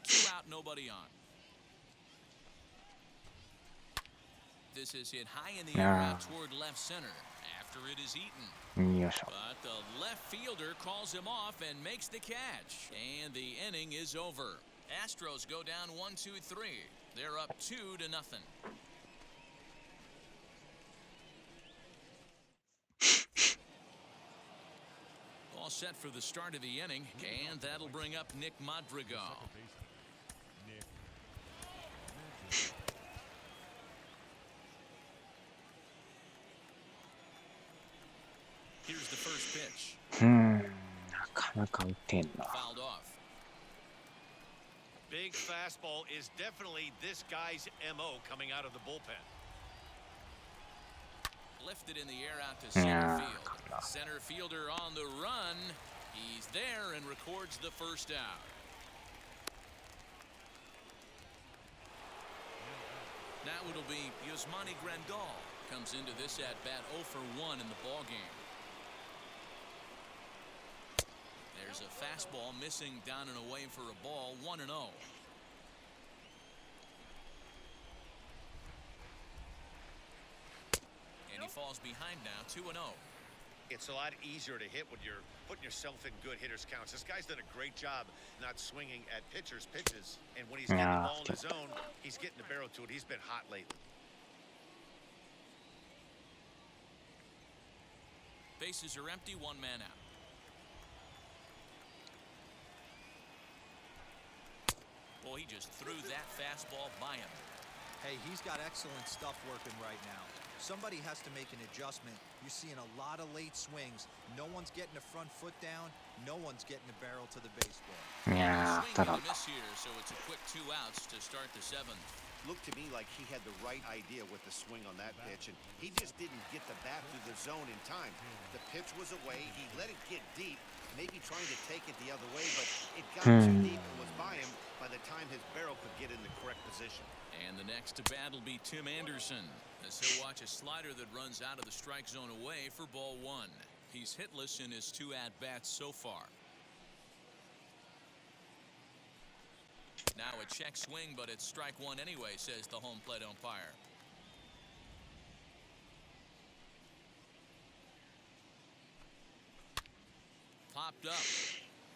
2 out, nobody on. This is hit high in the air out toward left center after it is eaten. よいしょ。 But the left fielder calls him off and makes the catch. And the inning is over. Astros go down 1-2-3. They're up 2-0. All set for the start of the inning, and that'll bring up Nick Madrigal. Nick. Here's the first pitch. なかなか打てんな。 Fouled off. Big fastball is definitely this guy's MO coming out of the bullpen. Lifted in the air out to center field. Center fielder on the run. He's there and records the first out. Now it'll be Yasmani Grandal. Comes into this at-bat 0 for 1 in the ballgame. There's a fastball missing down and away for a ball, 1-0. And he falls behind now, 2-0. It's a lot easier to hit when you're putting yourself in good hitters' counts. This guy's done a great job not swinging at pitchers' pitches. And when he's getting the ball in his zone, he's getting the barrel to it. He's been hot lately. Bases are empty, 1 man out. Boy, he just threw that fastball by him. Hey, he's got excellent stuff working right now. Somebody has to make an adjustment. You're seeing a lot of late swings. No one's getting the front foot down. No one's getting the barrel to the baseball. いやー、当たらん Swing and a miss here, so it's a quick 2 outs to start the 7th. Looked to me like he had the right idea with the swing on that pitch, and he just didn't get the bat through the zone in time. The pitch was away. He let it get deep, maybe trying to take it the other way, but it got too deep and was by him by the time his barrel could get in the correct position. And the next to bat will be Tim Anderson, as he'll watch a slider that runs out of the strike zone away for ball 1. He's hitless in his 2 at-bats so far. Now a check swing, but it's strike one anyway, says the home plate umpire. Popped up.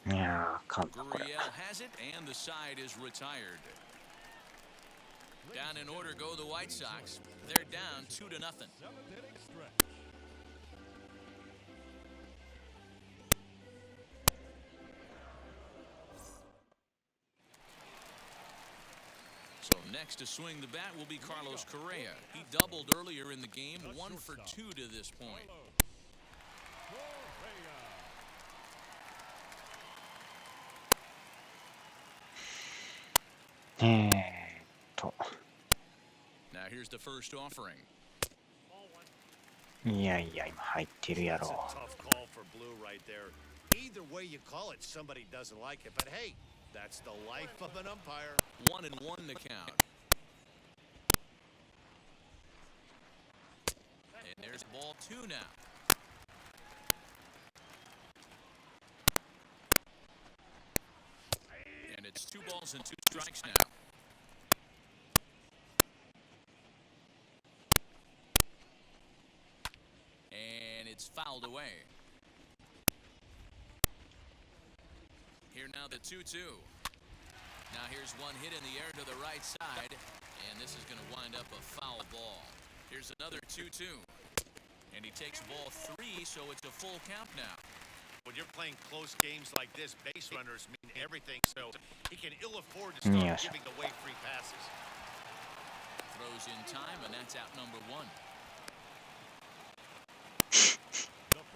いやー、かんだこれ。 Gurriel has it, and the side is retired. Down in order go the White Sox. They're down 2-0. Seventh inning stretch. So next to swing the bat will be Carlos Correa. He doubled earlier in the game, 1 for 2 to this point. Correa. と。 Now here's the first offering. いやいや、今入ってるや That's ろ a tough call for Blue right there. Either way you call it, somebody doesn't like it. But hey, that's the life of an umpire. 1-1 the count. And there's ball 2 now. And it's 2 balls and 2 strikes now. And it's fouled away. Here now the 2-2. Now here's one hit in the air to the right side, and this is going to wind up a foul ball. Here's another 2-2. And he takes ball 3, so it's a full count now. When you're playing close games like this, base runners mean everything, so he can ill afford to start Yes. giving away free passes. Throws in time, and that's out number 1.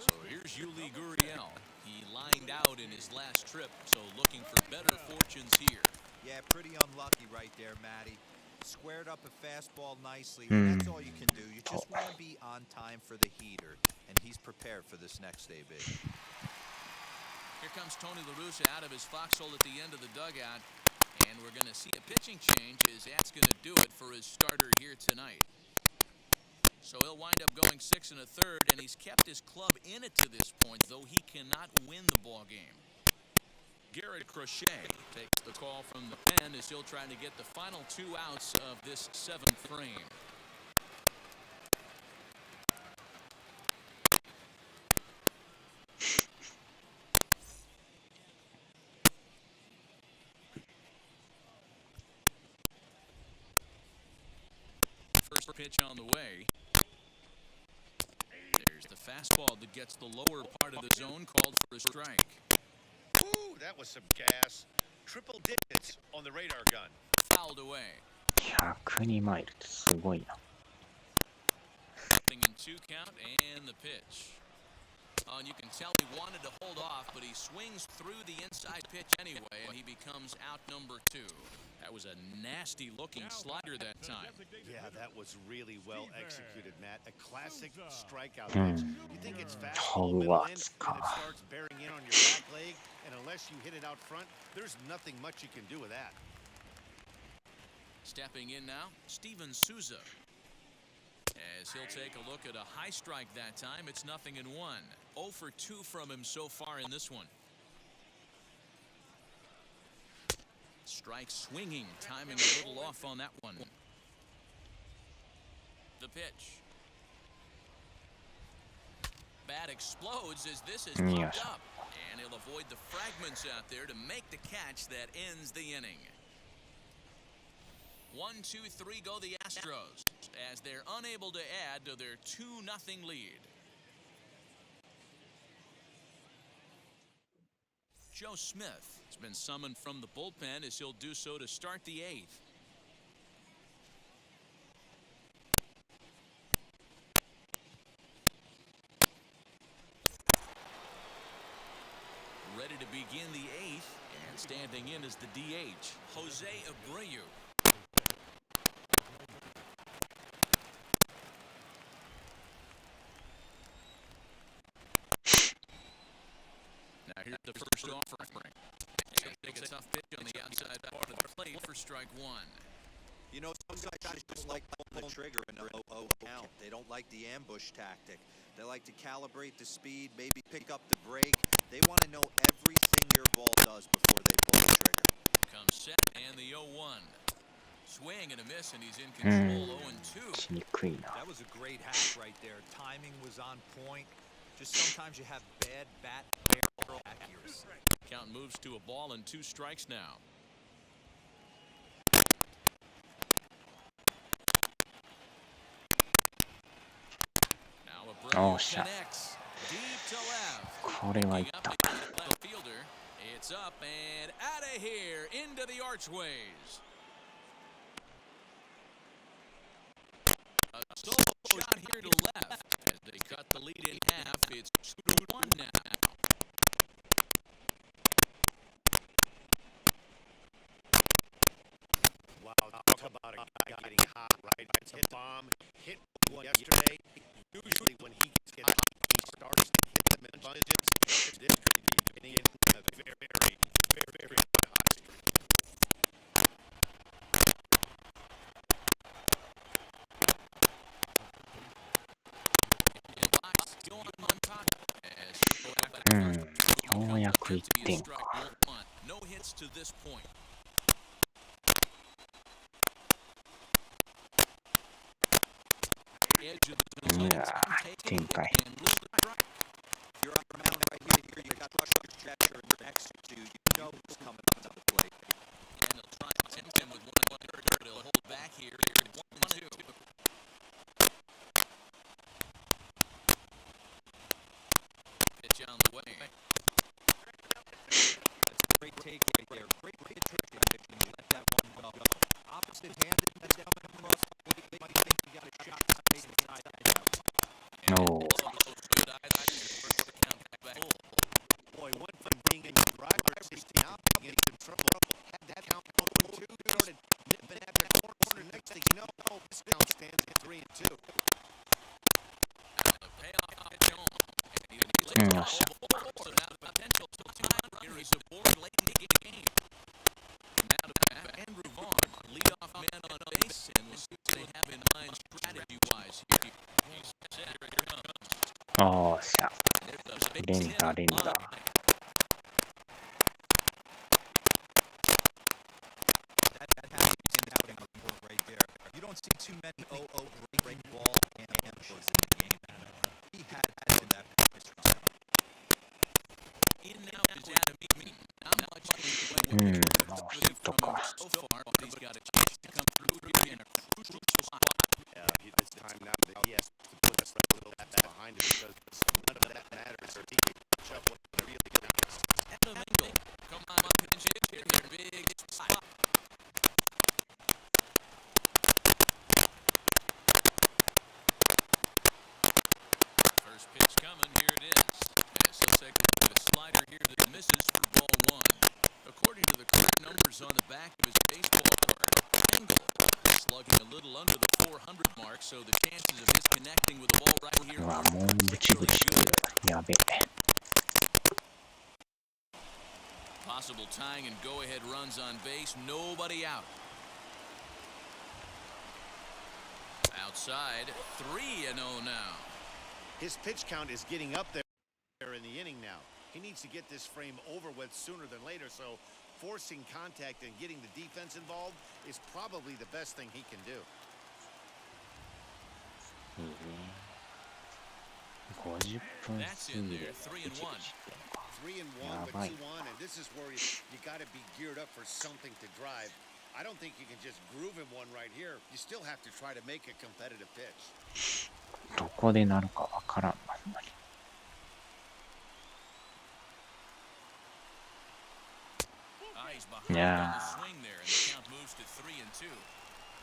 So here's Yuli Gurriel. He lined out in his last trip, so looking for better fortunes here. Yeah, pretty unlucky right there, Matty. Squared up a fastball nicely. That's all you can do. You just want to be on time for the heater, and he's prepared for this next AB. Here comes Tony La Russa out of his foxhole at the end of the dugout, and we're going to see a pitching change as that's going to do it for his starter here tonight. So he'll wind up going 6 1/3, and he's kept his club in it to this point, though he cannot win the ball game. Garrett Crochet takes the call from the pen as he'll try to get the final 2 outs of this 7th frame. First pitch on the way. There's the fastball that gets the lower part of the zone, called for a strike. Ooh, that was some gas. Triple digits on the radar gun. Fouled away. 102マイルってすごいな。 Nothing in 2 count and the pitch. And you can tell he wanted to hold off, but he swings through the inside pitch anyway, and he becomes out number 2. That was a nasty looking slider that time. Yeah, that was really well executed, Matt. A classic strikeout pitch. You think it's fastball middle in, and it starts bearing in on your back leg, and unless you hit it out front, there's nothing much you can do with that. Stepping in now, Steven Souza. As he'll take a look at a high strike that time, it's 0-1. 0 for 2 from him so far in this one. Strike swinging, timing a little off on that one. The pitch. Bat explodes as this is popped up. And he'll avoid the fragments out there to make the catch that ends the inning. 1-2-3 go the Astros as they're unable to add to their 2-0 lead. Joe Smith has been summoned from the bullpen as he'll do so to start the 8th. Ready to begin the 8th, and standing in is the DH, Jose Abreu. Now here's the first offering. He'll take a tough pitch on the outside part of the plate for strike 1. You know, some guys just like pulling the trigger in a 0-0 count. They don't like the ambush tactic. They like to calibrate the speed, maybe pick up the brake. They want to know everything your ball does before they pull the trigger. Comes set and the 0-1. Swing and a miss, and he's in うん control. 0-2. しにくいな。 That was a great hack right there. Timing was on point. Just sometimes you have bad bat barrel accuracy. Count moves to a ball and 2 strikes now. Now a Oh, break shot. connects deep to left. これはいっ Looking た。 up at the left fielder. It's up and out of here into the archways. A solo shot here to left as they cut the lead in half. It's 2-1 now. Wow, talk about a guy getting hot, right? Hit the bomb, hit one yesterday. Usually when he gets hot, he starts to hit them in bunches. This could be the beginning of a very, very hot streak. In box, going on top as he goes back うん。ようやく1 to be a 点 strike か。 1. No hits to this point. うわー、展開。 You're on the mound right here. You got rush catcher next to you. You know who's coming up to the plate. And they'll try and tempt him with 1-1. He'll hold back here. 1-2. Pitch on the way. That's a great take right there. Great pitch prediction. You let that one go. Opposite-handed, that's down across the plate. They might think you got a shot to make it inside that out. おー。 Boy, went from being in your driver's seat to now being in trouble. Had that count 0-2, started nipping at the corner. Next thing you know, this count stands at 3-2. うん、よっしゃ。 おーしゃ。連打、連打。 That has to be an outing report right there. You don't see too many 0-0 break ball and ambushes in the game. He had in that pitch. In now is Adam Eaton. Not much can うん、もうヒットか。 so far, but he's got a chance to come through here in a crucial spot. This time now that he has to put this little bat behind him because none of that matters. He can catch up what really counts. Adam Engel, come on up and hit here. Big spot. First pitch coming, here it is. And Sussex with a slider here that misses for ball 1. According to the career numbers on the back of his baseball card, Engel slugging a little under the 400 mark, so the chances of his connecting with the ball right here うわ、 are もうブチブチくる。やべえ。 possible tying and go-ahead runs on base. Nobody out. Outside, 3-0 now. His pitch count is getting up there in the inning now. He needs to get this frame over with sooner than later, so forcing contact and getting the defense involved is probably the best thing he can do. いいね。50分 That's 過 in ぎ there. で 3-1. ブチブチってんか。 3-1 with 2-1, Right. and this is where you got to be geared up for something to drive. I don't think you can just groove him one right here. You still have to try to make a competitive pitch. どこでなるかわからんな、ほんまに。 Eyes behind Yeah. on the swing there, and the count moves to 3-2.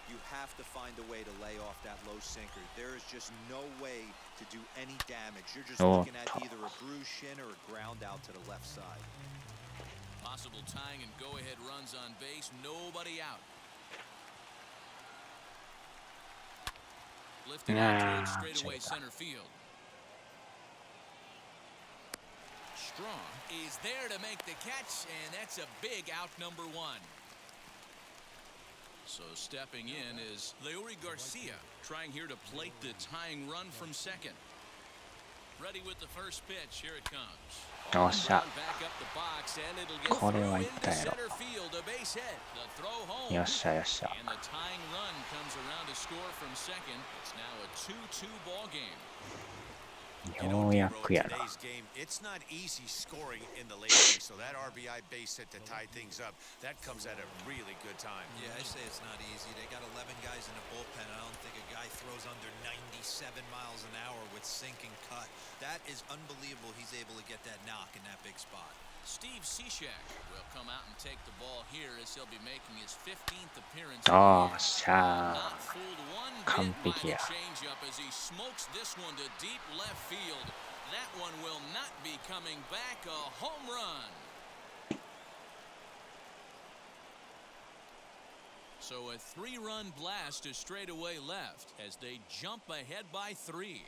You have to find a way to lay off that low sinker. There is just no way to do any damage. You're just Oh, looking at either a bruised shin or a ground out to the left side. Possible tying and go-ahead runs on base. Nobody out. Lifted out towards straightaway center field. Strong is there to make the catch, and that's a big out, number 1. So stepping in is Leury Garcia, trying here to plate the tying run from second. Ready with the first pitch. Here it comes. よっしゃ。 Back up the box, and it'll get これ through はいっ into たやろ。 center field. A base base hit. The throw home. よっしゃよっしゃ。 And the tying run comes around to score from second. It's now a 2-2 ball game. ようやくやな。 Today's game, it's not easy scoring in the late innings, so that RBI base hit to tie things up, that comes at a really good time. Yeah, I say it's not easy. They got 11 guys in the bullpen. I don't think a guy throws under 97 miles an hour with sink and cut. That is unbelievable. He's able to get that knock in that big spot. Steve Cishek will come out and take the ball here as he'll be making his 15th appearance. おーしゃ Not ー。 fooled one 完 bit by 璧 the や。 changeup as he smokes this one to deep left field. That one will not be coming back. A home run. So a 3-run blast to straightaway left as they jump ahead by 3.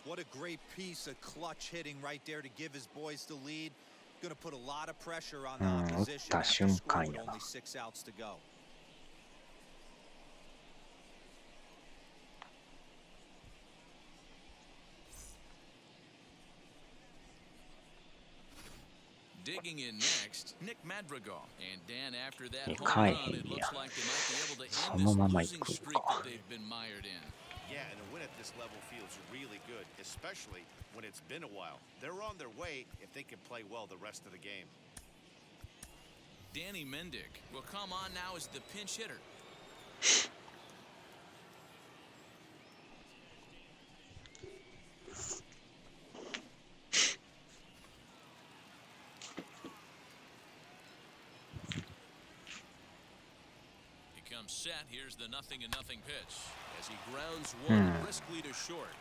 What a great piece of clutch hitting right there to give his boys the lead. Going to put a lot of pressure on the opposition after scoring with only 6 outs to go. Digging in next, Nick Madrigal. And Dan, after that 2 home 回 run, 変 it や。 looks like they might be able to そ end の this まま losing 行く streak か。 that they've been mired in. Yeah, and a win at this level feels really good, especially when it's been a while. They're on their way if they can play well the rest of the game. Danny Mendick will come on now as the pinch hitter. He comes set. Here's the 0-0 pitch as he grounds one briskly to short.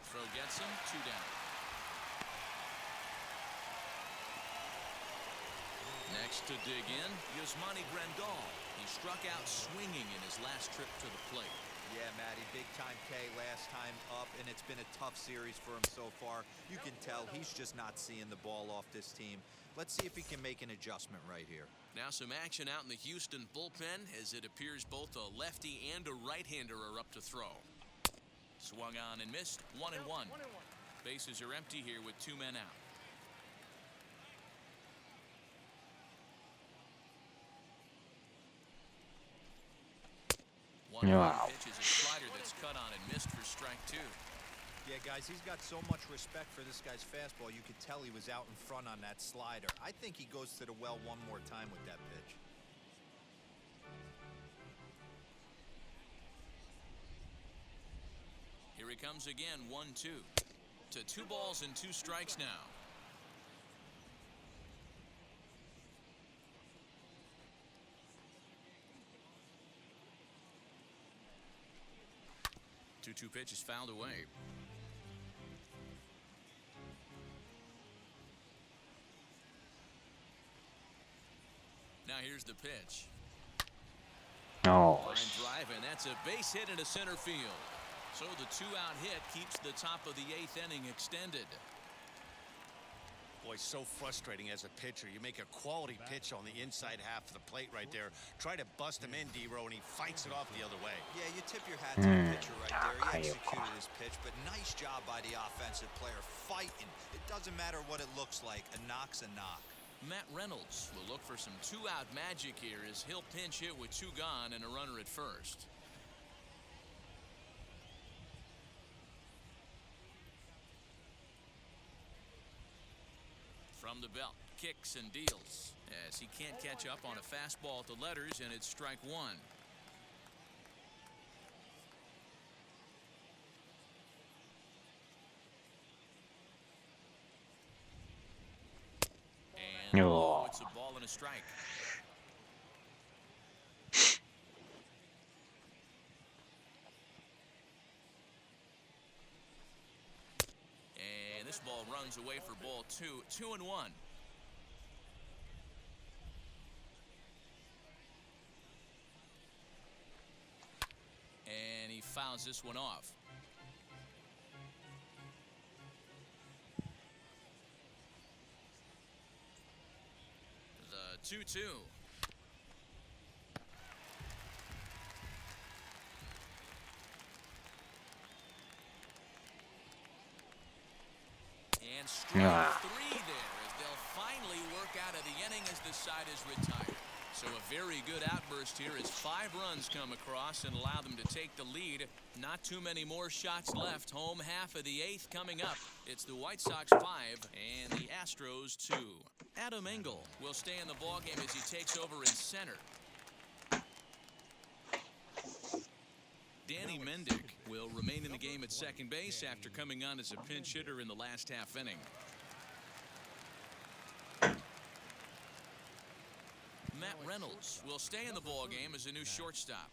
Throw gets him, 2 down. Next to dig in, Yasmani Grandal. He struck out swinging in his last trip to the plate. Yeah, Matty, big-time K last time up, and it's been a tough series for him so far. You can tell he's just not seeing the ball off this team. Let's see if he can make an adjustment right here. Now some action out in the Houston bullpen as it appears both a lefty and a right-hander are up to throw. Swung on and missed, 1-1. Bases are empty here with 2 men out. Wow. Pitch is a slider that's cut on and missed for strike 2. Yeah, guys, he's got so much respect for this guy's fastball. You could tell he was out in front on that slider. I think he goes to the well one more time with that pitch. Here he comes again, 1-2. To 2 balls and 2 strikes now. Two pitch is fouled away. Now here's the pitch. Oh, Line drive, and that's a base hit into center field. So the 2-out hit keeps the top of the 8th inning extended. Boy, so frustrating as a pitcher. You make a quality pitch on the inside half of the plate right there. Try to bust him in, D-Row, and he fights it off the other way. Yeah, you tip your hat to the pitcher right there. He executed his pitch, but nice job by the offensive player fighting. It doesn't matter what it looks like. A knock's a knock. Matt Reynolds will look for some 2-out magic here as he'll pinch hit with 2 gone and a runner at first. From the belt, kicks and deals as he can't catch up on a fastball at the letters, and it's strike 1. And Oh. it's a ball and a strike. And this ball runs away for ball 2. 2-1. And he fouls this one off. 2-2. And strike three there as they'll finally work out of the inning as the side is retired. So a very good outburst here as 5 runs come across and allow them to take the lead. Not too many more shots left. Home half of the 8th coming up. It's the White Sox 5 and the Astros 2. Adam Engel will stay in the ballgame as he takes over in center. Danny Mendick will remain in the game at second base after coming on as a pinch hitter in the last half inning. Matt Reynolds will stay in the ballgame as a new shortstop.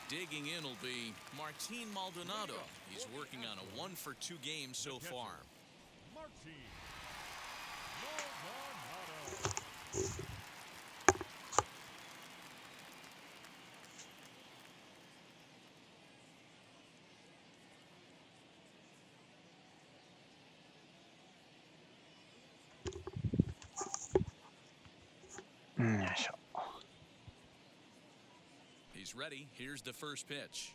Digging in will be Martin Maldonado. He's working on a 1-for-2 game so far. Martin Maldonado. He's ready. Here's the first pitch.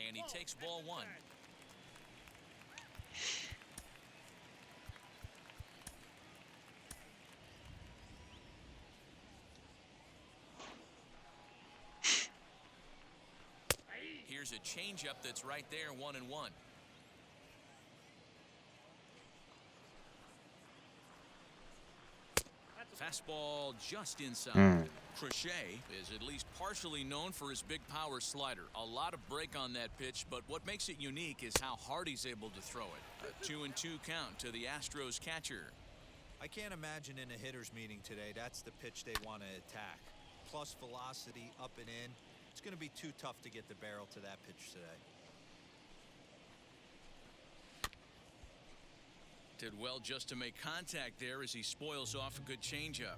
And he takes ball 1. Here's a changeup that's right there, 1-1. Fastball just inside. Crochet is at least partially known for his big power slider. A lot of break on that pitch, but what makes it unique is how hard he's able to throw it. A 2-2 count to the Astros catcher. I can't imagine in a hitter's meeting today that's the pitch they want to attack. Plus velocity, up and in. It's going to be too tough to get the barrel to that pitch today. Did well just to make contact there as he spoils off a good changeup.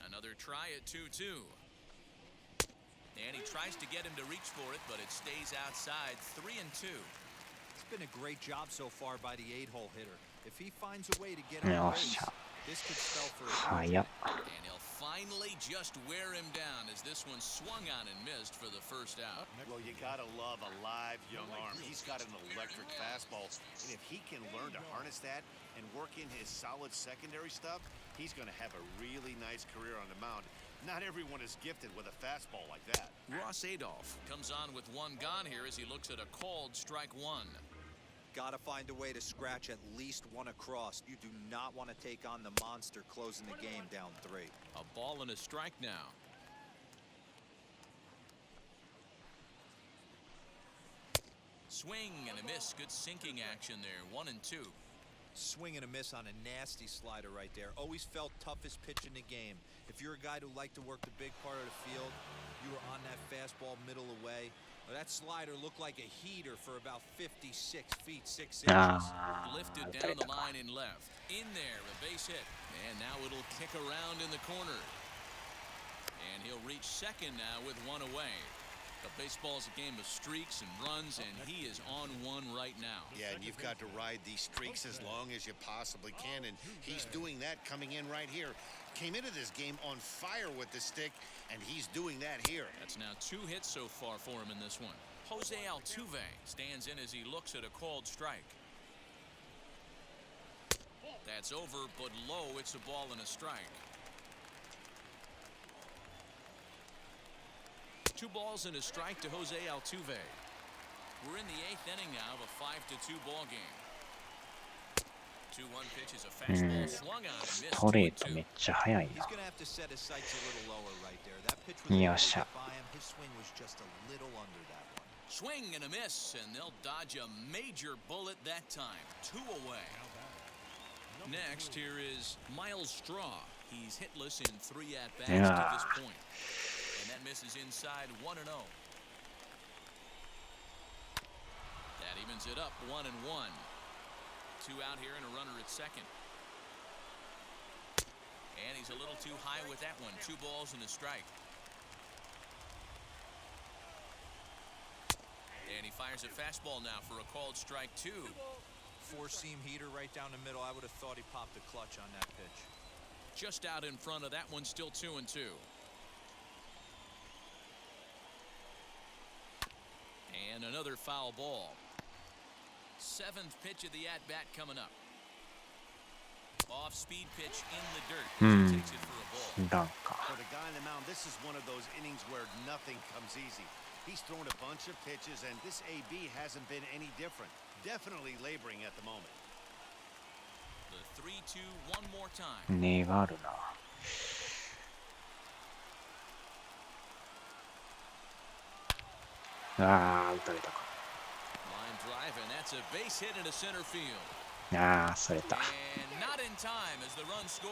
Another try at 2-2. And he tries to get him to reach for it, but it stays outside. 3-2. It's been a great job so far by the 8-hole hitter. If he finds a way to get on base, this could spell for a and he'll finally just wear him down as this one swung on and missed for the first out. Well, you gotta love a live young arm. He's got an electric fastball, and if he can learn to harness that and work in his solid secondary stuff, he's gonna have a really nice career on the mound. Not everyone is gifted with a fastball like that. Ross Adolph comes on with 1 gone here as he looks at a called strike 1. Got to find a way to scratch at least 1 across. You do not want to take on the monster closing the game down 3. A ball and a strike now. Swing and a miss. Good sinking action there. 1-2. Swing and a miss on a nasty slider right there. Always felt toughest pitch in the game. If you're a guy who liked to work the big part of the field, you were on that fastball middle away. That slider looked like a heater for about 56 feet 6 inches. Lifted down the line and left. In there, a base hit. And now it'll kick around in the corner. And he'll reach second now with 1 away. But baseball's a game of streaks and runs, and he is on 1 right now. Yeah, and you've got to ride these streaks as long as you possibly can, and he's doing that coming in right here. Came into this game on fire with the stick, and he's doing that here. That's now 2 hits so far for him in this one. Jose Altuve stands in as he looks at a called strike. That's over, but low. It's a ball and a strike. 2 balls and a strike to Jose Altuve. We're in the 8th inning now of a 5-2 ball game. 2-1 pitch is a fastball swung on and missed. ストレートめっちゃ速い He's な going to have to set his sights a little lower right there. That pitch was a little bit by him. His swing was just a little under that one. Swing and a miss, and they'll dodge a major bullet that time. 2 away. Next, here is Miles Straw. He's hitless in 3 at-bats to this point. And that misses inside 1-0. That evens it up 1-1. 2 out here and a runner at second. And he's a little too high with that one. 2 balls and a strike. And he fires a fastball now for a called strike 2. four-seam heater right down the middle. I would have thought he popped a clutch on that pitch. Just out in front of that one, still 2-2. And another foul ball. Seventh pitch of the at-bat coming up. Off-speed pitch in the dirt. He takes it for a ball. ランか。 For the guy on the mound, this is one of those innings where nothing comes easy. He's thrown a bunch of pitches, and this AB hasn't been any different. Definitely laboring at the moment. The 3-2 one more time. 粘るな。ああ、打たれたか。 Line drive, and that's a base hit into center field. ああ、それた。 And not in time as the run scores.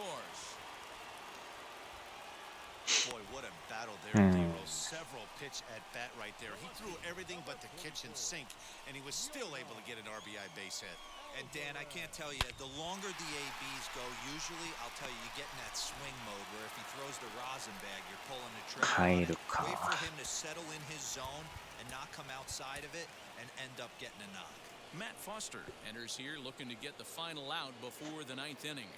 Boy, what a battle there, D-Rose. Several pitch at bat right there. He threw everything but the kitchen sink, and he was still able to get an RBI base hit. And Dan, I can't tell you, the longer the ABs go, usually, I'll tell you, you get in that swing mode where if he throws the rosin bag, you're pulling the trigger. 入るか。 Wait for him to settle in his zone and not come outside of it and end up getting a knock. Matt Foster enters here looking to get the final out before the ninth inning.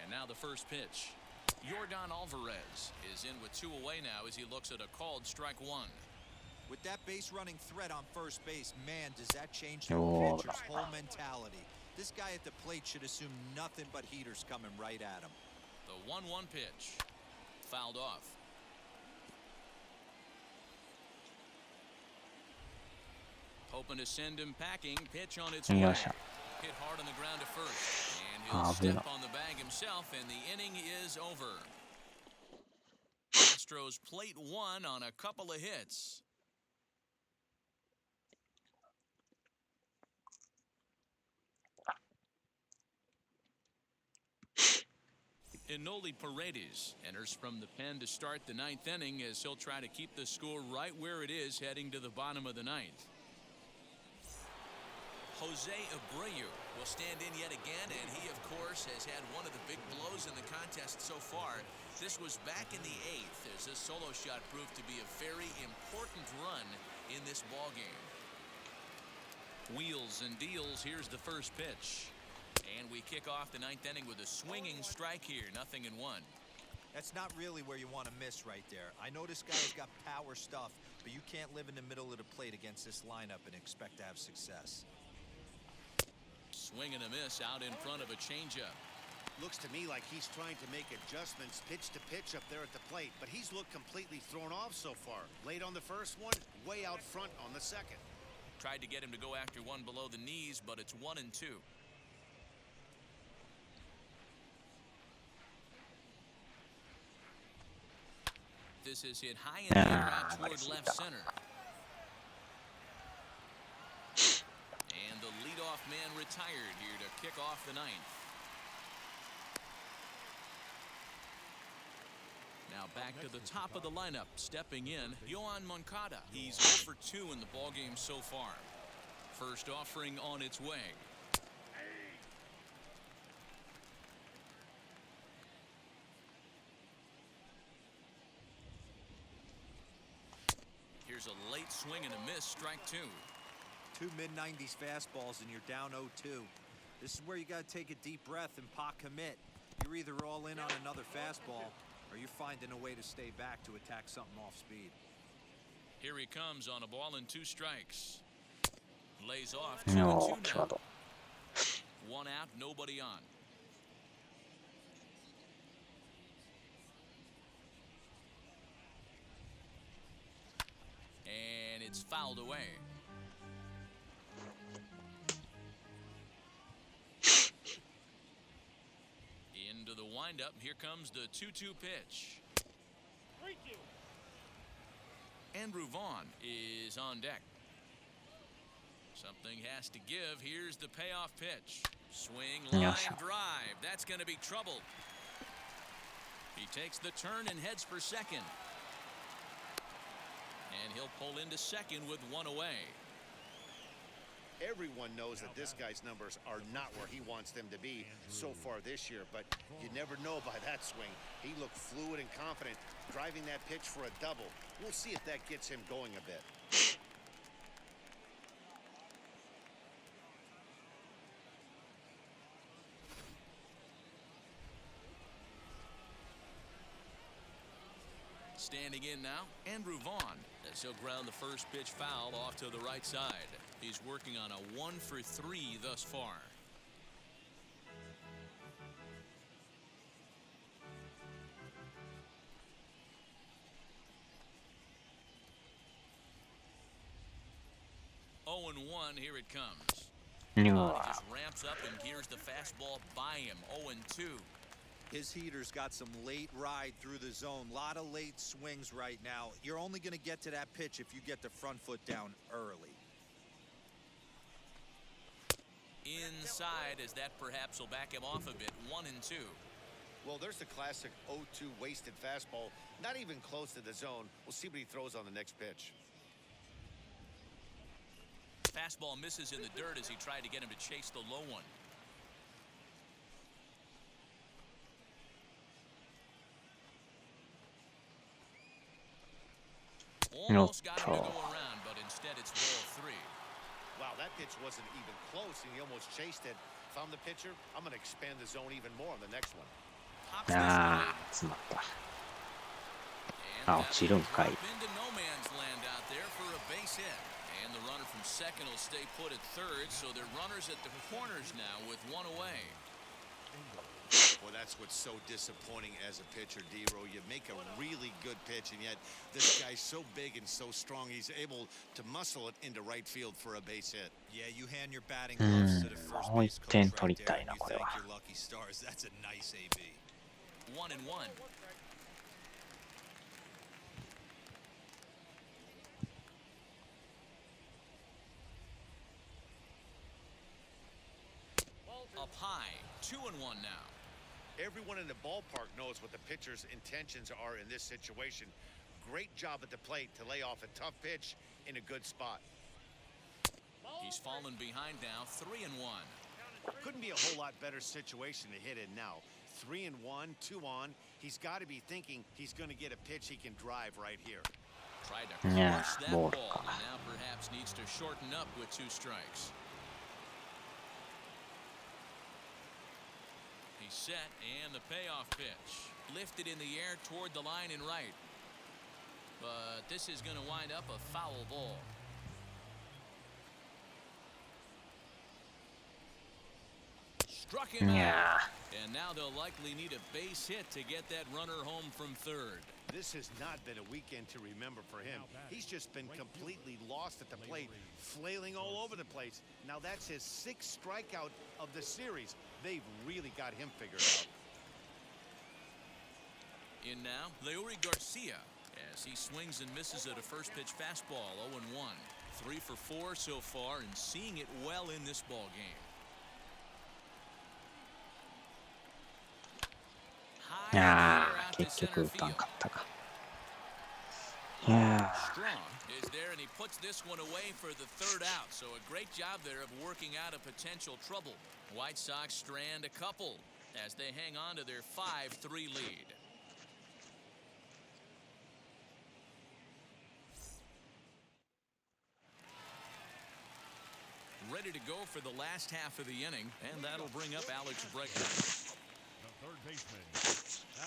And now the first pitch. Yordan Alvarez is in with 2 away now as he looks at a called strike 1. With that base running threat on first base, man, does that change the Oh. pitcher's whole mentality. This guy at the plate should assume nothing but heaters coming right at him. The 1-1 pitch. Fouled off. Hoping to send him packing. Pitch on its way. よっしゃ。 Hit hard on the ground to first. And he'll step on the bag himself, and the inning is over. Astros plate 1 on a couple of hits. Enoli Paredes enters from the pen to start the ninth inning as he'll try to keep the score right where it is heading to the bottom of the ninth. Jose Abreu will stand in yet again, and he, of course, has had one of the big blows in the contest so far. This was back in the 8th as this solo shot proved to be a very important run in this ballgame. Wheels and deals. Here's the first pitch. And we kick off the ninth inning with a swinging strike here. 0-1. That's not really where you want to miss right there. I know this guy's got power stuff, but you can't live in the middle of the plate against this lineup and expect to have success. Swing and a miss out in front of a changeup. Looks to me like he's trying to make adjustments pitch to pitch up there at the plate, but he's looked completely thrown off so far. Late on the first one, way out front on the second. Tried to get him to go after one below the knees, but it's 1-2. This is hit high in the air out toward left center. And the leadoff man retired here to kick off the ninth. Now back to the top of the lineup, stepping in, Yoan Moncada. He's 0 for 2 in the ballgame so far. First offering on its way. Here's a late swing and a miss, strike 2. 2 mid-90s fastballs and you're down 0-2. This is where you got to take a deep breath and pot commit. You're either all in on another fastball or you're finding a way to stay back to attack something off speed. Here he comes on a ball and 2 strikes. Lays off お 2-2 ー、際 now. ど。 1 out, nobody on. And it's fouled away. Into the windup. Here comes the 2-2 pitch. Andrew Vaughn is on deck. Something has to give. Here's the payoff pitch. Swing, line Yes. drive. That's going to be trouble. He takes the turn and heads for second. And he'll pull into second with 1 away. Everyone knows that this guy's numbers are not where he wants them to be so far this year, but you never know by that swing. He looked fluid and confident, driving that pitch for a double. We'll see if that gets him going a bit. Standing in now, Andrew Vaughn, as he'll ground the first pitch foul off to the right side. He's working on a 1 for 3 thus far. Oh, and 1, here it comes. He just ramps up and gears the fastball by him. 0 and 2. His heater's got some late ride through the zone. A lot of late swings right now. You're only going to get to that pitch if you get the front foot down early. Inside, as that perhaps will back him off a bit. 1 and 2. Well, there's the classic 0-2 wasted fastball. Not even close to the zone. We'll see what he throws on the next pitch. Fastball misses in the dirt as he tried to get him to chase the low one. Almost got him to go around, but instead it's ball 3. Wow, that pitch wasn't even close, and he almost chased it. If I'm the pitcher, I'm going to expand the zone even more on the next one. Pops this one. 詰まった。 And 落ちるんかい。 into no man's land out there for a base hit. And the runner from second will stay put at third, so they're runners at the corners now with 1 away. Well, that's what's so disappointing as a pitcher, D-Row. You make a really good pitch, and yet this guy's so big and so strong, he's able to muscle it into right field for a base hit. Yeah, you hand your batting gloves to the first base coach right there, and you thank your lucky stars. That's a nice AB. 1 and 1. Up high, 2 and 1 now. Everyone in the ballpark knows what the pitcher's intentions are in this situation. Great job at the plate to lay off a tough pitch in a good spot. He's fallen behind now, 3 and 1. Couldn't be a whole lot better situation to hit in now. 3 and 1, 2 on. He's got to be thinking he's going to get a pitch he can drive right here. Tried to crush Yeah, that ball. ball, and now perhaps needs to shorten up with 2 strikes. He's set, and the payoff pitch. Lifted in the air toward the line and right. But this is going to wind up a foul ball. Struck him out. And now they'll likely need a base hit to get that runner home from third. This has not been a weekend to remember for him. He's just been completely lost at the plate, flailing all over the place. Now that's his 6th strikeout of the series. They've really got him figured out. In now, Leury Garcia, as he swings and misses at a first pitch fastball. 0 and 1. 3 for 4 so far, and seeing it well in this ball game. Strong is there, and he puts this one away for the 3rd out. So a great job there of working out a potential trouble. White Sox strand a couple as they hang on to their 5-3 lead. Ready to go for the last half of the inning, and that'll bring up Alex Bregman. The third baseman,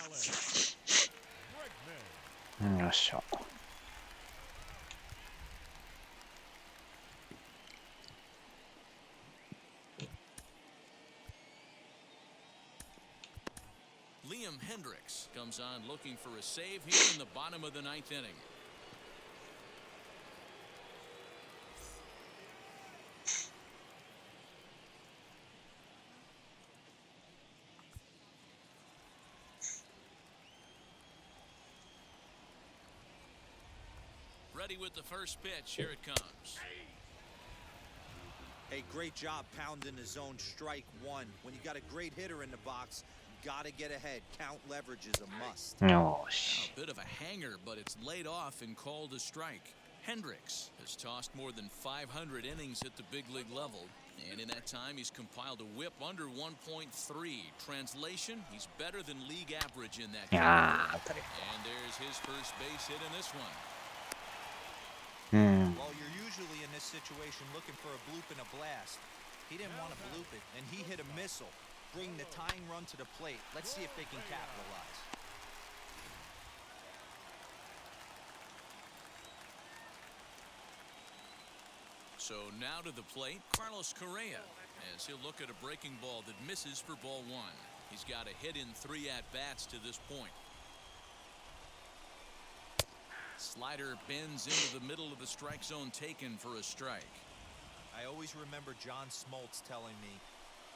Alex Bregman. よっしゃ。Liam Hendricks comes on looking for a save here in the bottom of the 9th inning. Ready with the first pitch. Here it comes. Hey, great job pounding the zone. Strike 1. When you got a great hitter in the box, gotta get ahead. Count leverage is a must. よし。 A bit of a hanger, but it's laid off and called a strike. Hendricks has tossed more than 500 innings at the big league level, and in that time he's compiled a whip under 1.3. Translation, he's better than league average in that いやー、当た category. り。 And there's his first base hit in this one. うん。 Well, you're usually in this situation looking for a bloop and a blast. He didn't want to bloop it, and he hit a missile, bringing the tying run to the plate. Let's see if they can capitalize. So now to the plate, Carlos Correa, as he'll look at a breaking ball that misses for ball one. He's got a hit in 3 at-bats to this point. Slider bends into the middle of the strike zone, taken for a strike. I always remember John Smoltz telling me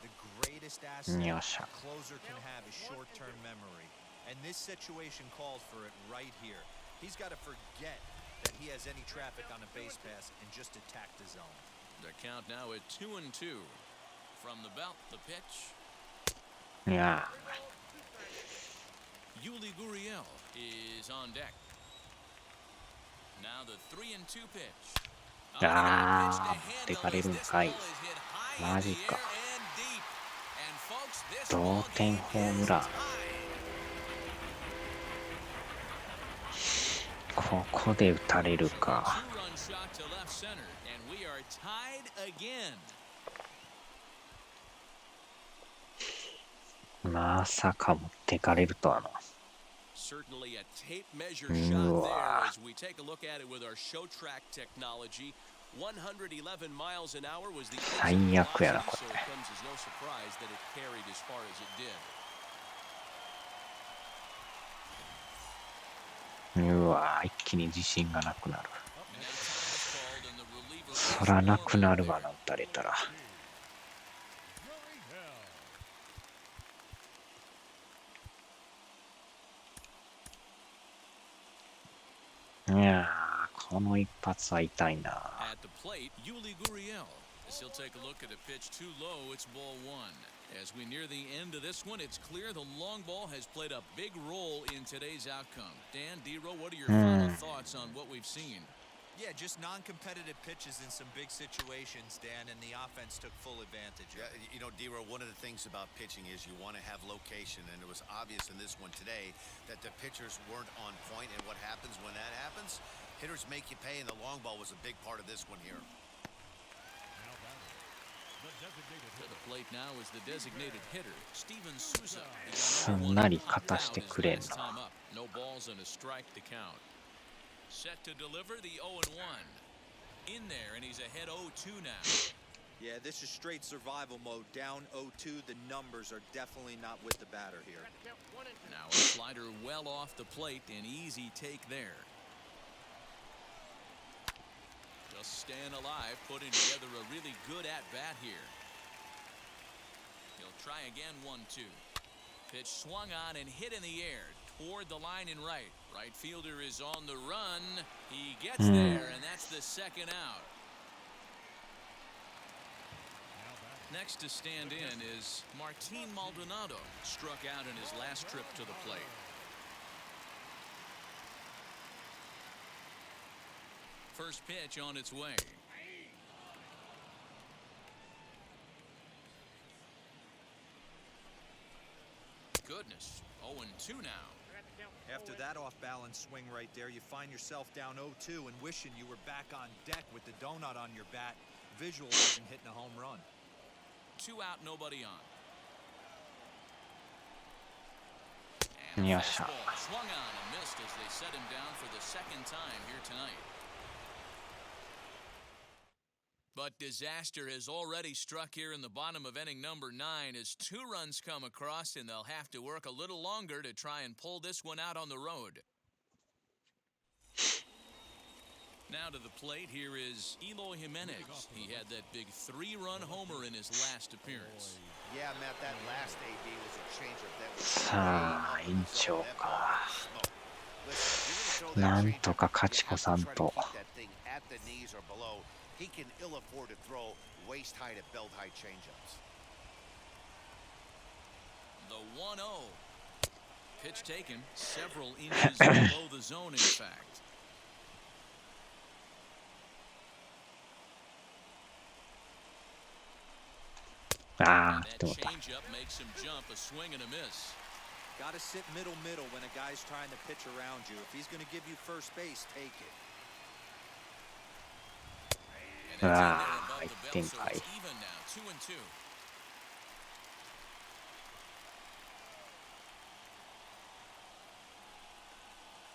the greatest asset Yoっしゃ。 a closer can have is short-term memory. And this situation called for it right here. He's got to forget that he has any traffic on a base pass and just attack the zone. The count now at 2-2. From the belt, the pitch. いや Yuli Gurriel is on deck. Now the 3-2 pitch. ー、あー、持ってかれるんかい。マジか。同点ホームラン。ここで打たれるか。まさか持ってかれるとはな。 Certainly a tape measure shot there as we take a look at it with our show track technology. 111 miles an hour was the最悪やなこ so it comes as no surprise that it carried as far as it did. うわー、一気に自信がなくなる。そらなくなるわな、打たれたら。いやー、この一発は痛いな。 At the plate, Yuli Gurriel. As he'll take a look at a pitch too low, it's ball one. As we near the end of this one, it's clear the long ball has played a big role in today's outcome. Dan, D-Row, what are your final thoughts on what we've seen? Yeah, just non-competitive pitches in some big situations, Dan, and the offense took full advantage. Yeah, you know, D-Row, one of the things about pitching is you want to have location, and it was obvious in this one today that the pitchers weren't on point, and what happens when that happens? Hitters make you pay, and the long ball was a big part of this one here. To the plate now is the designated hitter, Steven Souza. すんなり勝たしてくれんな。 No balls and a strike to count. Set to deliver the 0-1. In there, and he's ahead 0-2 now. Yeah, this is straight survival mode. Down 0-2, the numbers are definitely not with the batter here. Now a slider well off the plate, an easy take there. Just staying alive, putting together a really good at-bat here. He'll try again 1-2. Pitch swung on and hit in the air toward the line in right. Right fielder is on the run. He gets there, and that's the second out. Next to stand in is Martin Maldonado, struck out in his last trip to the plate. First pitch on its way. Goodness, 0-2 now. After that off-balance swing right there, you find yourself down 0-2 and wishing you were back on deck with the donut on your bat, visualizing hitting a home run. 2 out, nobody on. Yoっしゃ。 Swung on and missed as they set him down for the second time here tonight. But disaster has already struck here in the bottom of inning number 9 as 2 runs come across, and they'll have to work a little longer to try and pull this one out on the road. Now to the plate, here is Eloy Jimenez. He had that big 3-run homer in his last appearance. Yeah, Matt, that last AB was a changeup that was さあ、延長か。なんとか勝ち越さんと。 He can ill afford to throw waist high to belt high changeups. The 1-0. Pitch taken several inches below the zone, in fact. あ And あ、 that どうだ。 changeup makes him jump a swing and a miss. Got to sit middle when a guy's trying to pitch around you. If he's going to give you first base, take it. And that's in there Ah, above I the belt, think so it's even now, 2-2.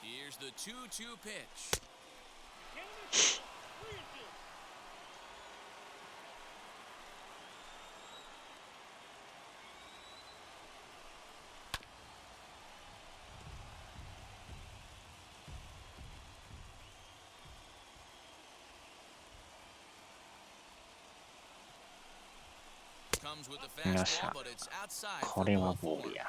Here's the 2-2 pitch. Comes with the fastball, but it's outside こ for れは ball ボー four. ルや。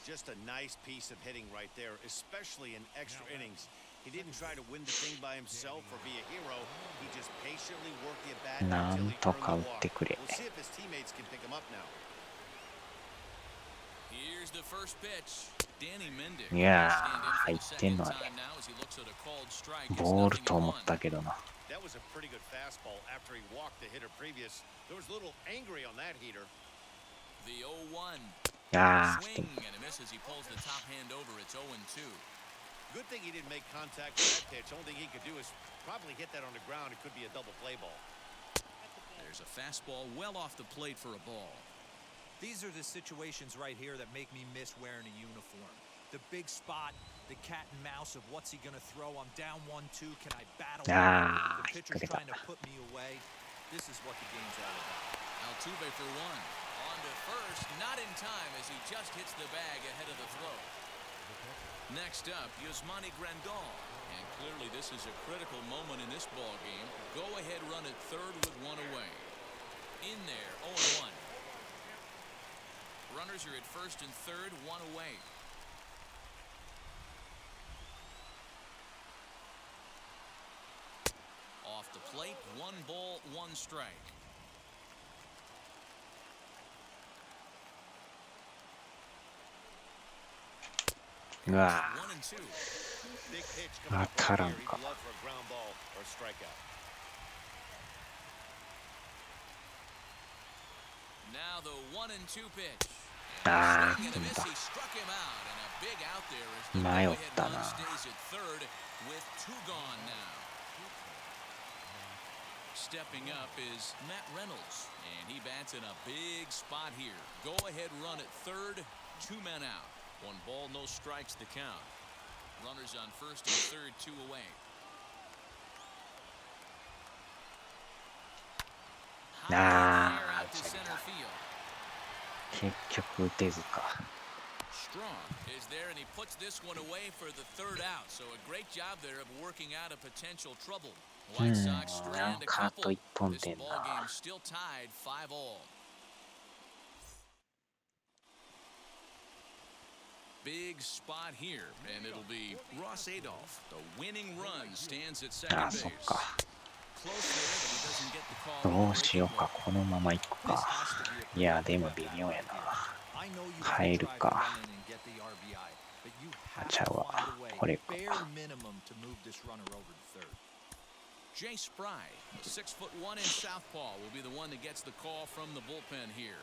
Just a nice piece of hitting right there, especially in extra innings. He didn't try to win the thing by himself or be a hero. He just patiently worked the at bat な until ん he と earned か打 the っ walk. てくれ。 We'll see if his teammates can pick him up now. Here's the first pitch. Danny Mendick. いや Stand ー、 in 入 for っ the てん second のあ time れ。 now as he looks at a called strike. It's ボール nothing と to 思っ one. たけどな。 That was a pretty good fastball after he walked the hitter previous. There was a little angry on that heater. The 0-1. ああ、来て Swing ん and a miss as he pulls the top hand over. It's 0-2. Good thing he didn't make contact with that pitch. Only thing he could do is probably hit that on the ground. It could be a double play ball. There's a fastball well off the plate for a ball. These are the situations right here that make me miss wearing a uniform. The big spot, the cat and mouse of what's he going to throw. I'm down 1-2. Can I battle? Ah, The pitcher's look at trying to put me away. This is what the game's all about. Altuve for one. On to first, not in time as he just hits the bag ahead of the throw. Next up, Yasmani Grandal. And clearly this is a critical moment in this ball game. Go ahead run at third with one away. In there, 0-1. Runners are at first and third, one away. Off the plate, 1 ball, 1 strike.うわ 1-2. Big pitch coming up 当た right らん here. He'd か。 love for a ground ball or a strikeout. Now the 1-2 pitch. Ah, Swing and a miss. tumba. He struck him out, and a big out there as the迷っ go-ahead た run な。 stays at third with 2 gone now. Stepping up is Matt Reynolds, and he bats in a big spot here. Go-ahead run at third, 2 men out. 1 ball, no strikes the count. Runners on first and third, 2 away. High in the air out to center field. 結局打てずか。 Strong is there, and he puts this one away for the third out. So a great job there of working out a potential trouble. White Sox strand a カット couple. 一本 This 出ん ball な。 game still tied 5-all. Big spot here, and it'll be Ross Adolph. The winning run stands at あ second あ、そっ base. か。 Close there, but he doesn't get the call. どうしようか、このまま行くか。いや、でも微妙やな。 I know you 変える tried to か。 run in and get the RBI, but you あ have ちゃ to うわ。 find a way, これか。 bare minimum, to move this runner over to third. Jay Spry, a 6'1" southpaw, will be the one that gets the call from the bullpen here.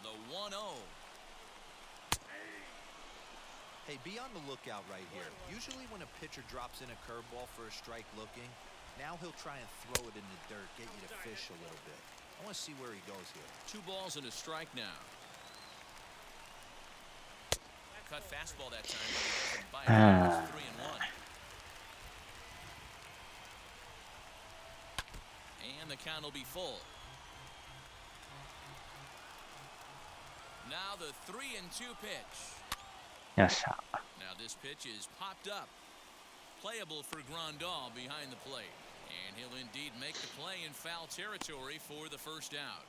The 1-0. Hey, be on the lookout right here. Usually when a pitcher drops in a curveball for a strike looking, now he'll try and throw it in the dirt, get you to fish a little bit. I want to see where he goes here. 2 balls and a strike now. Cut fastball that time, but he doesn't bite. It's 3-1. And the count will be full. Now the 3-2 pitch. よっしゃ。 Now this pitch is popped up. Playable for Grandal behind the plate. And he'll indeed make the play in foul territory for the first out.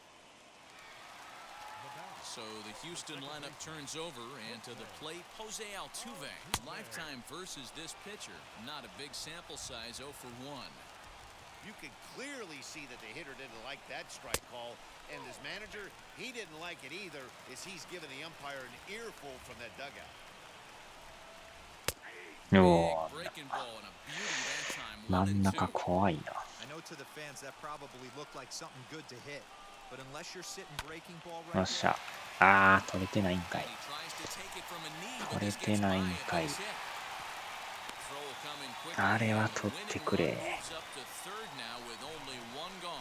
So the Houston lineup turns over, and to the plate, Jose Altuve. Lifetime versus this pitcher. Not a big sample size, 0 for 1. You can clearly see that the hitter didn't like that strike call, and his manager, he didn't like it either, as he's given the umpire an earful from that dugout. おー、 Breaking ball and a beauty that time. 真 1ん and 中 2. 怖いな。 I know to the fans that probably looked like something good to hit, but unless you're sitting breaking ball よ right っし there, ゃ。あー、取れてないんかい。 He tries to take it from a knee, but 取れ this て gets ない by ん a かい。 base hit. Throw coming quickly, あれは and the 取って winning くれ。 run moves up to third now with only one gone.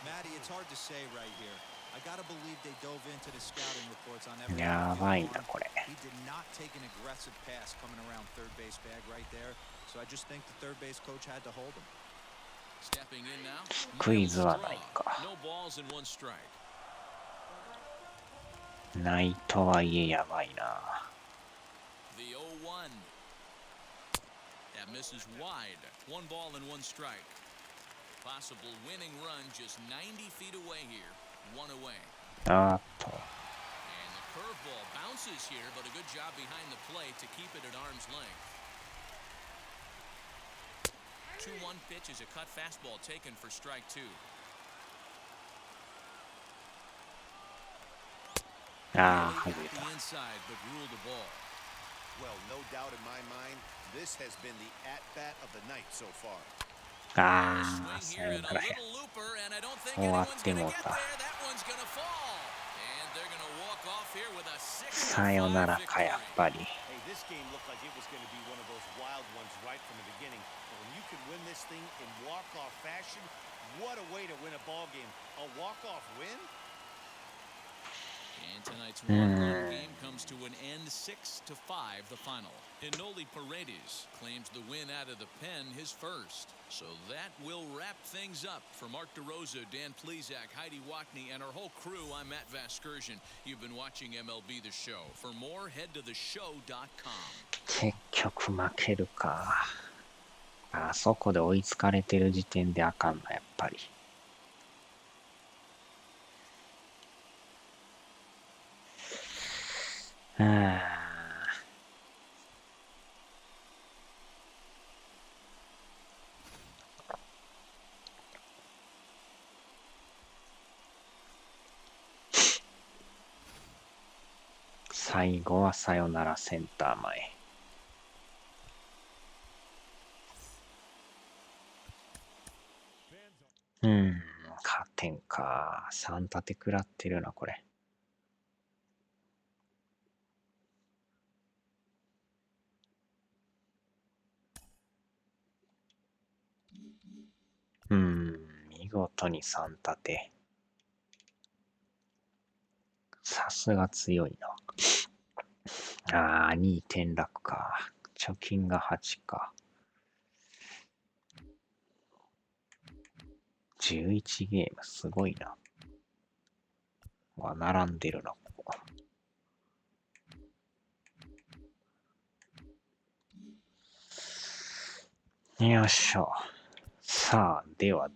Maddie, it's hard to say right here. I gotta believe they dove into the scouting reports on every やばいな、 arm. これ。 He did not take an aggressive pass coming around third base bag right there, so I just think the third base coach had to hold him. Stepping in now. クイズはないか。 No balls and one strike. ないとはいえやばいな。 The 0-1. That misses wide. One ball and one strike. Possible winning run just 90 feet away here. One away. あーっと。 And the curveball bounces here, but a good job behind the plate to keep it at arm's length. 2-1 pitch is a cut fastball taken for strike two. あー、 Nearly 外れ got た。 the inside, but ruled the ball. Well, no doubt in my mind, this has been the at-bat of the night so far. あ Swing ー、さ here よ and な a らへん。 little looper, and I don't think 終わっ anyone's て going to もう get た。 there. That one's going to fall. And they're going to walk off here with a さよな 6-5 らか、やっ victory. ぱり。 Hey, this game looked like it was going to be one of those wild ones right from the beginning. But when you can win this thing in walk-off fashion, what a way to win a ball game. A walk-off win? And tonight's one-run game comes to an end, 6-5, the final. Inoli Paredes claims the win out of the pen, his first. So that will wrap things up. For Mark DeRosa, Dan Plesac, Heidi Watney, and our whole crew, I'm Matt Vasgersian. You've been watching MLB The Show. For more, head to theshow.com. 結局負けるか。あそこで追いつかれてる時点であかんな、やっぱり。はあ。最後はさよならセンター前。勝てんか。3立て食らってるな、これ。見事に3立て。さすが強いな。2転落か。貯金が8か。11ゲーム、すごいな。並んでるな、ここ。よいしょ。さあ、では。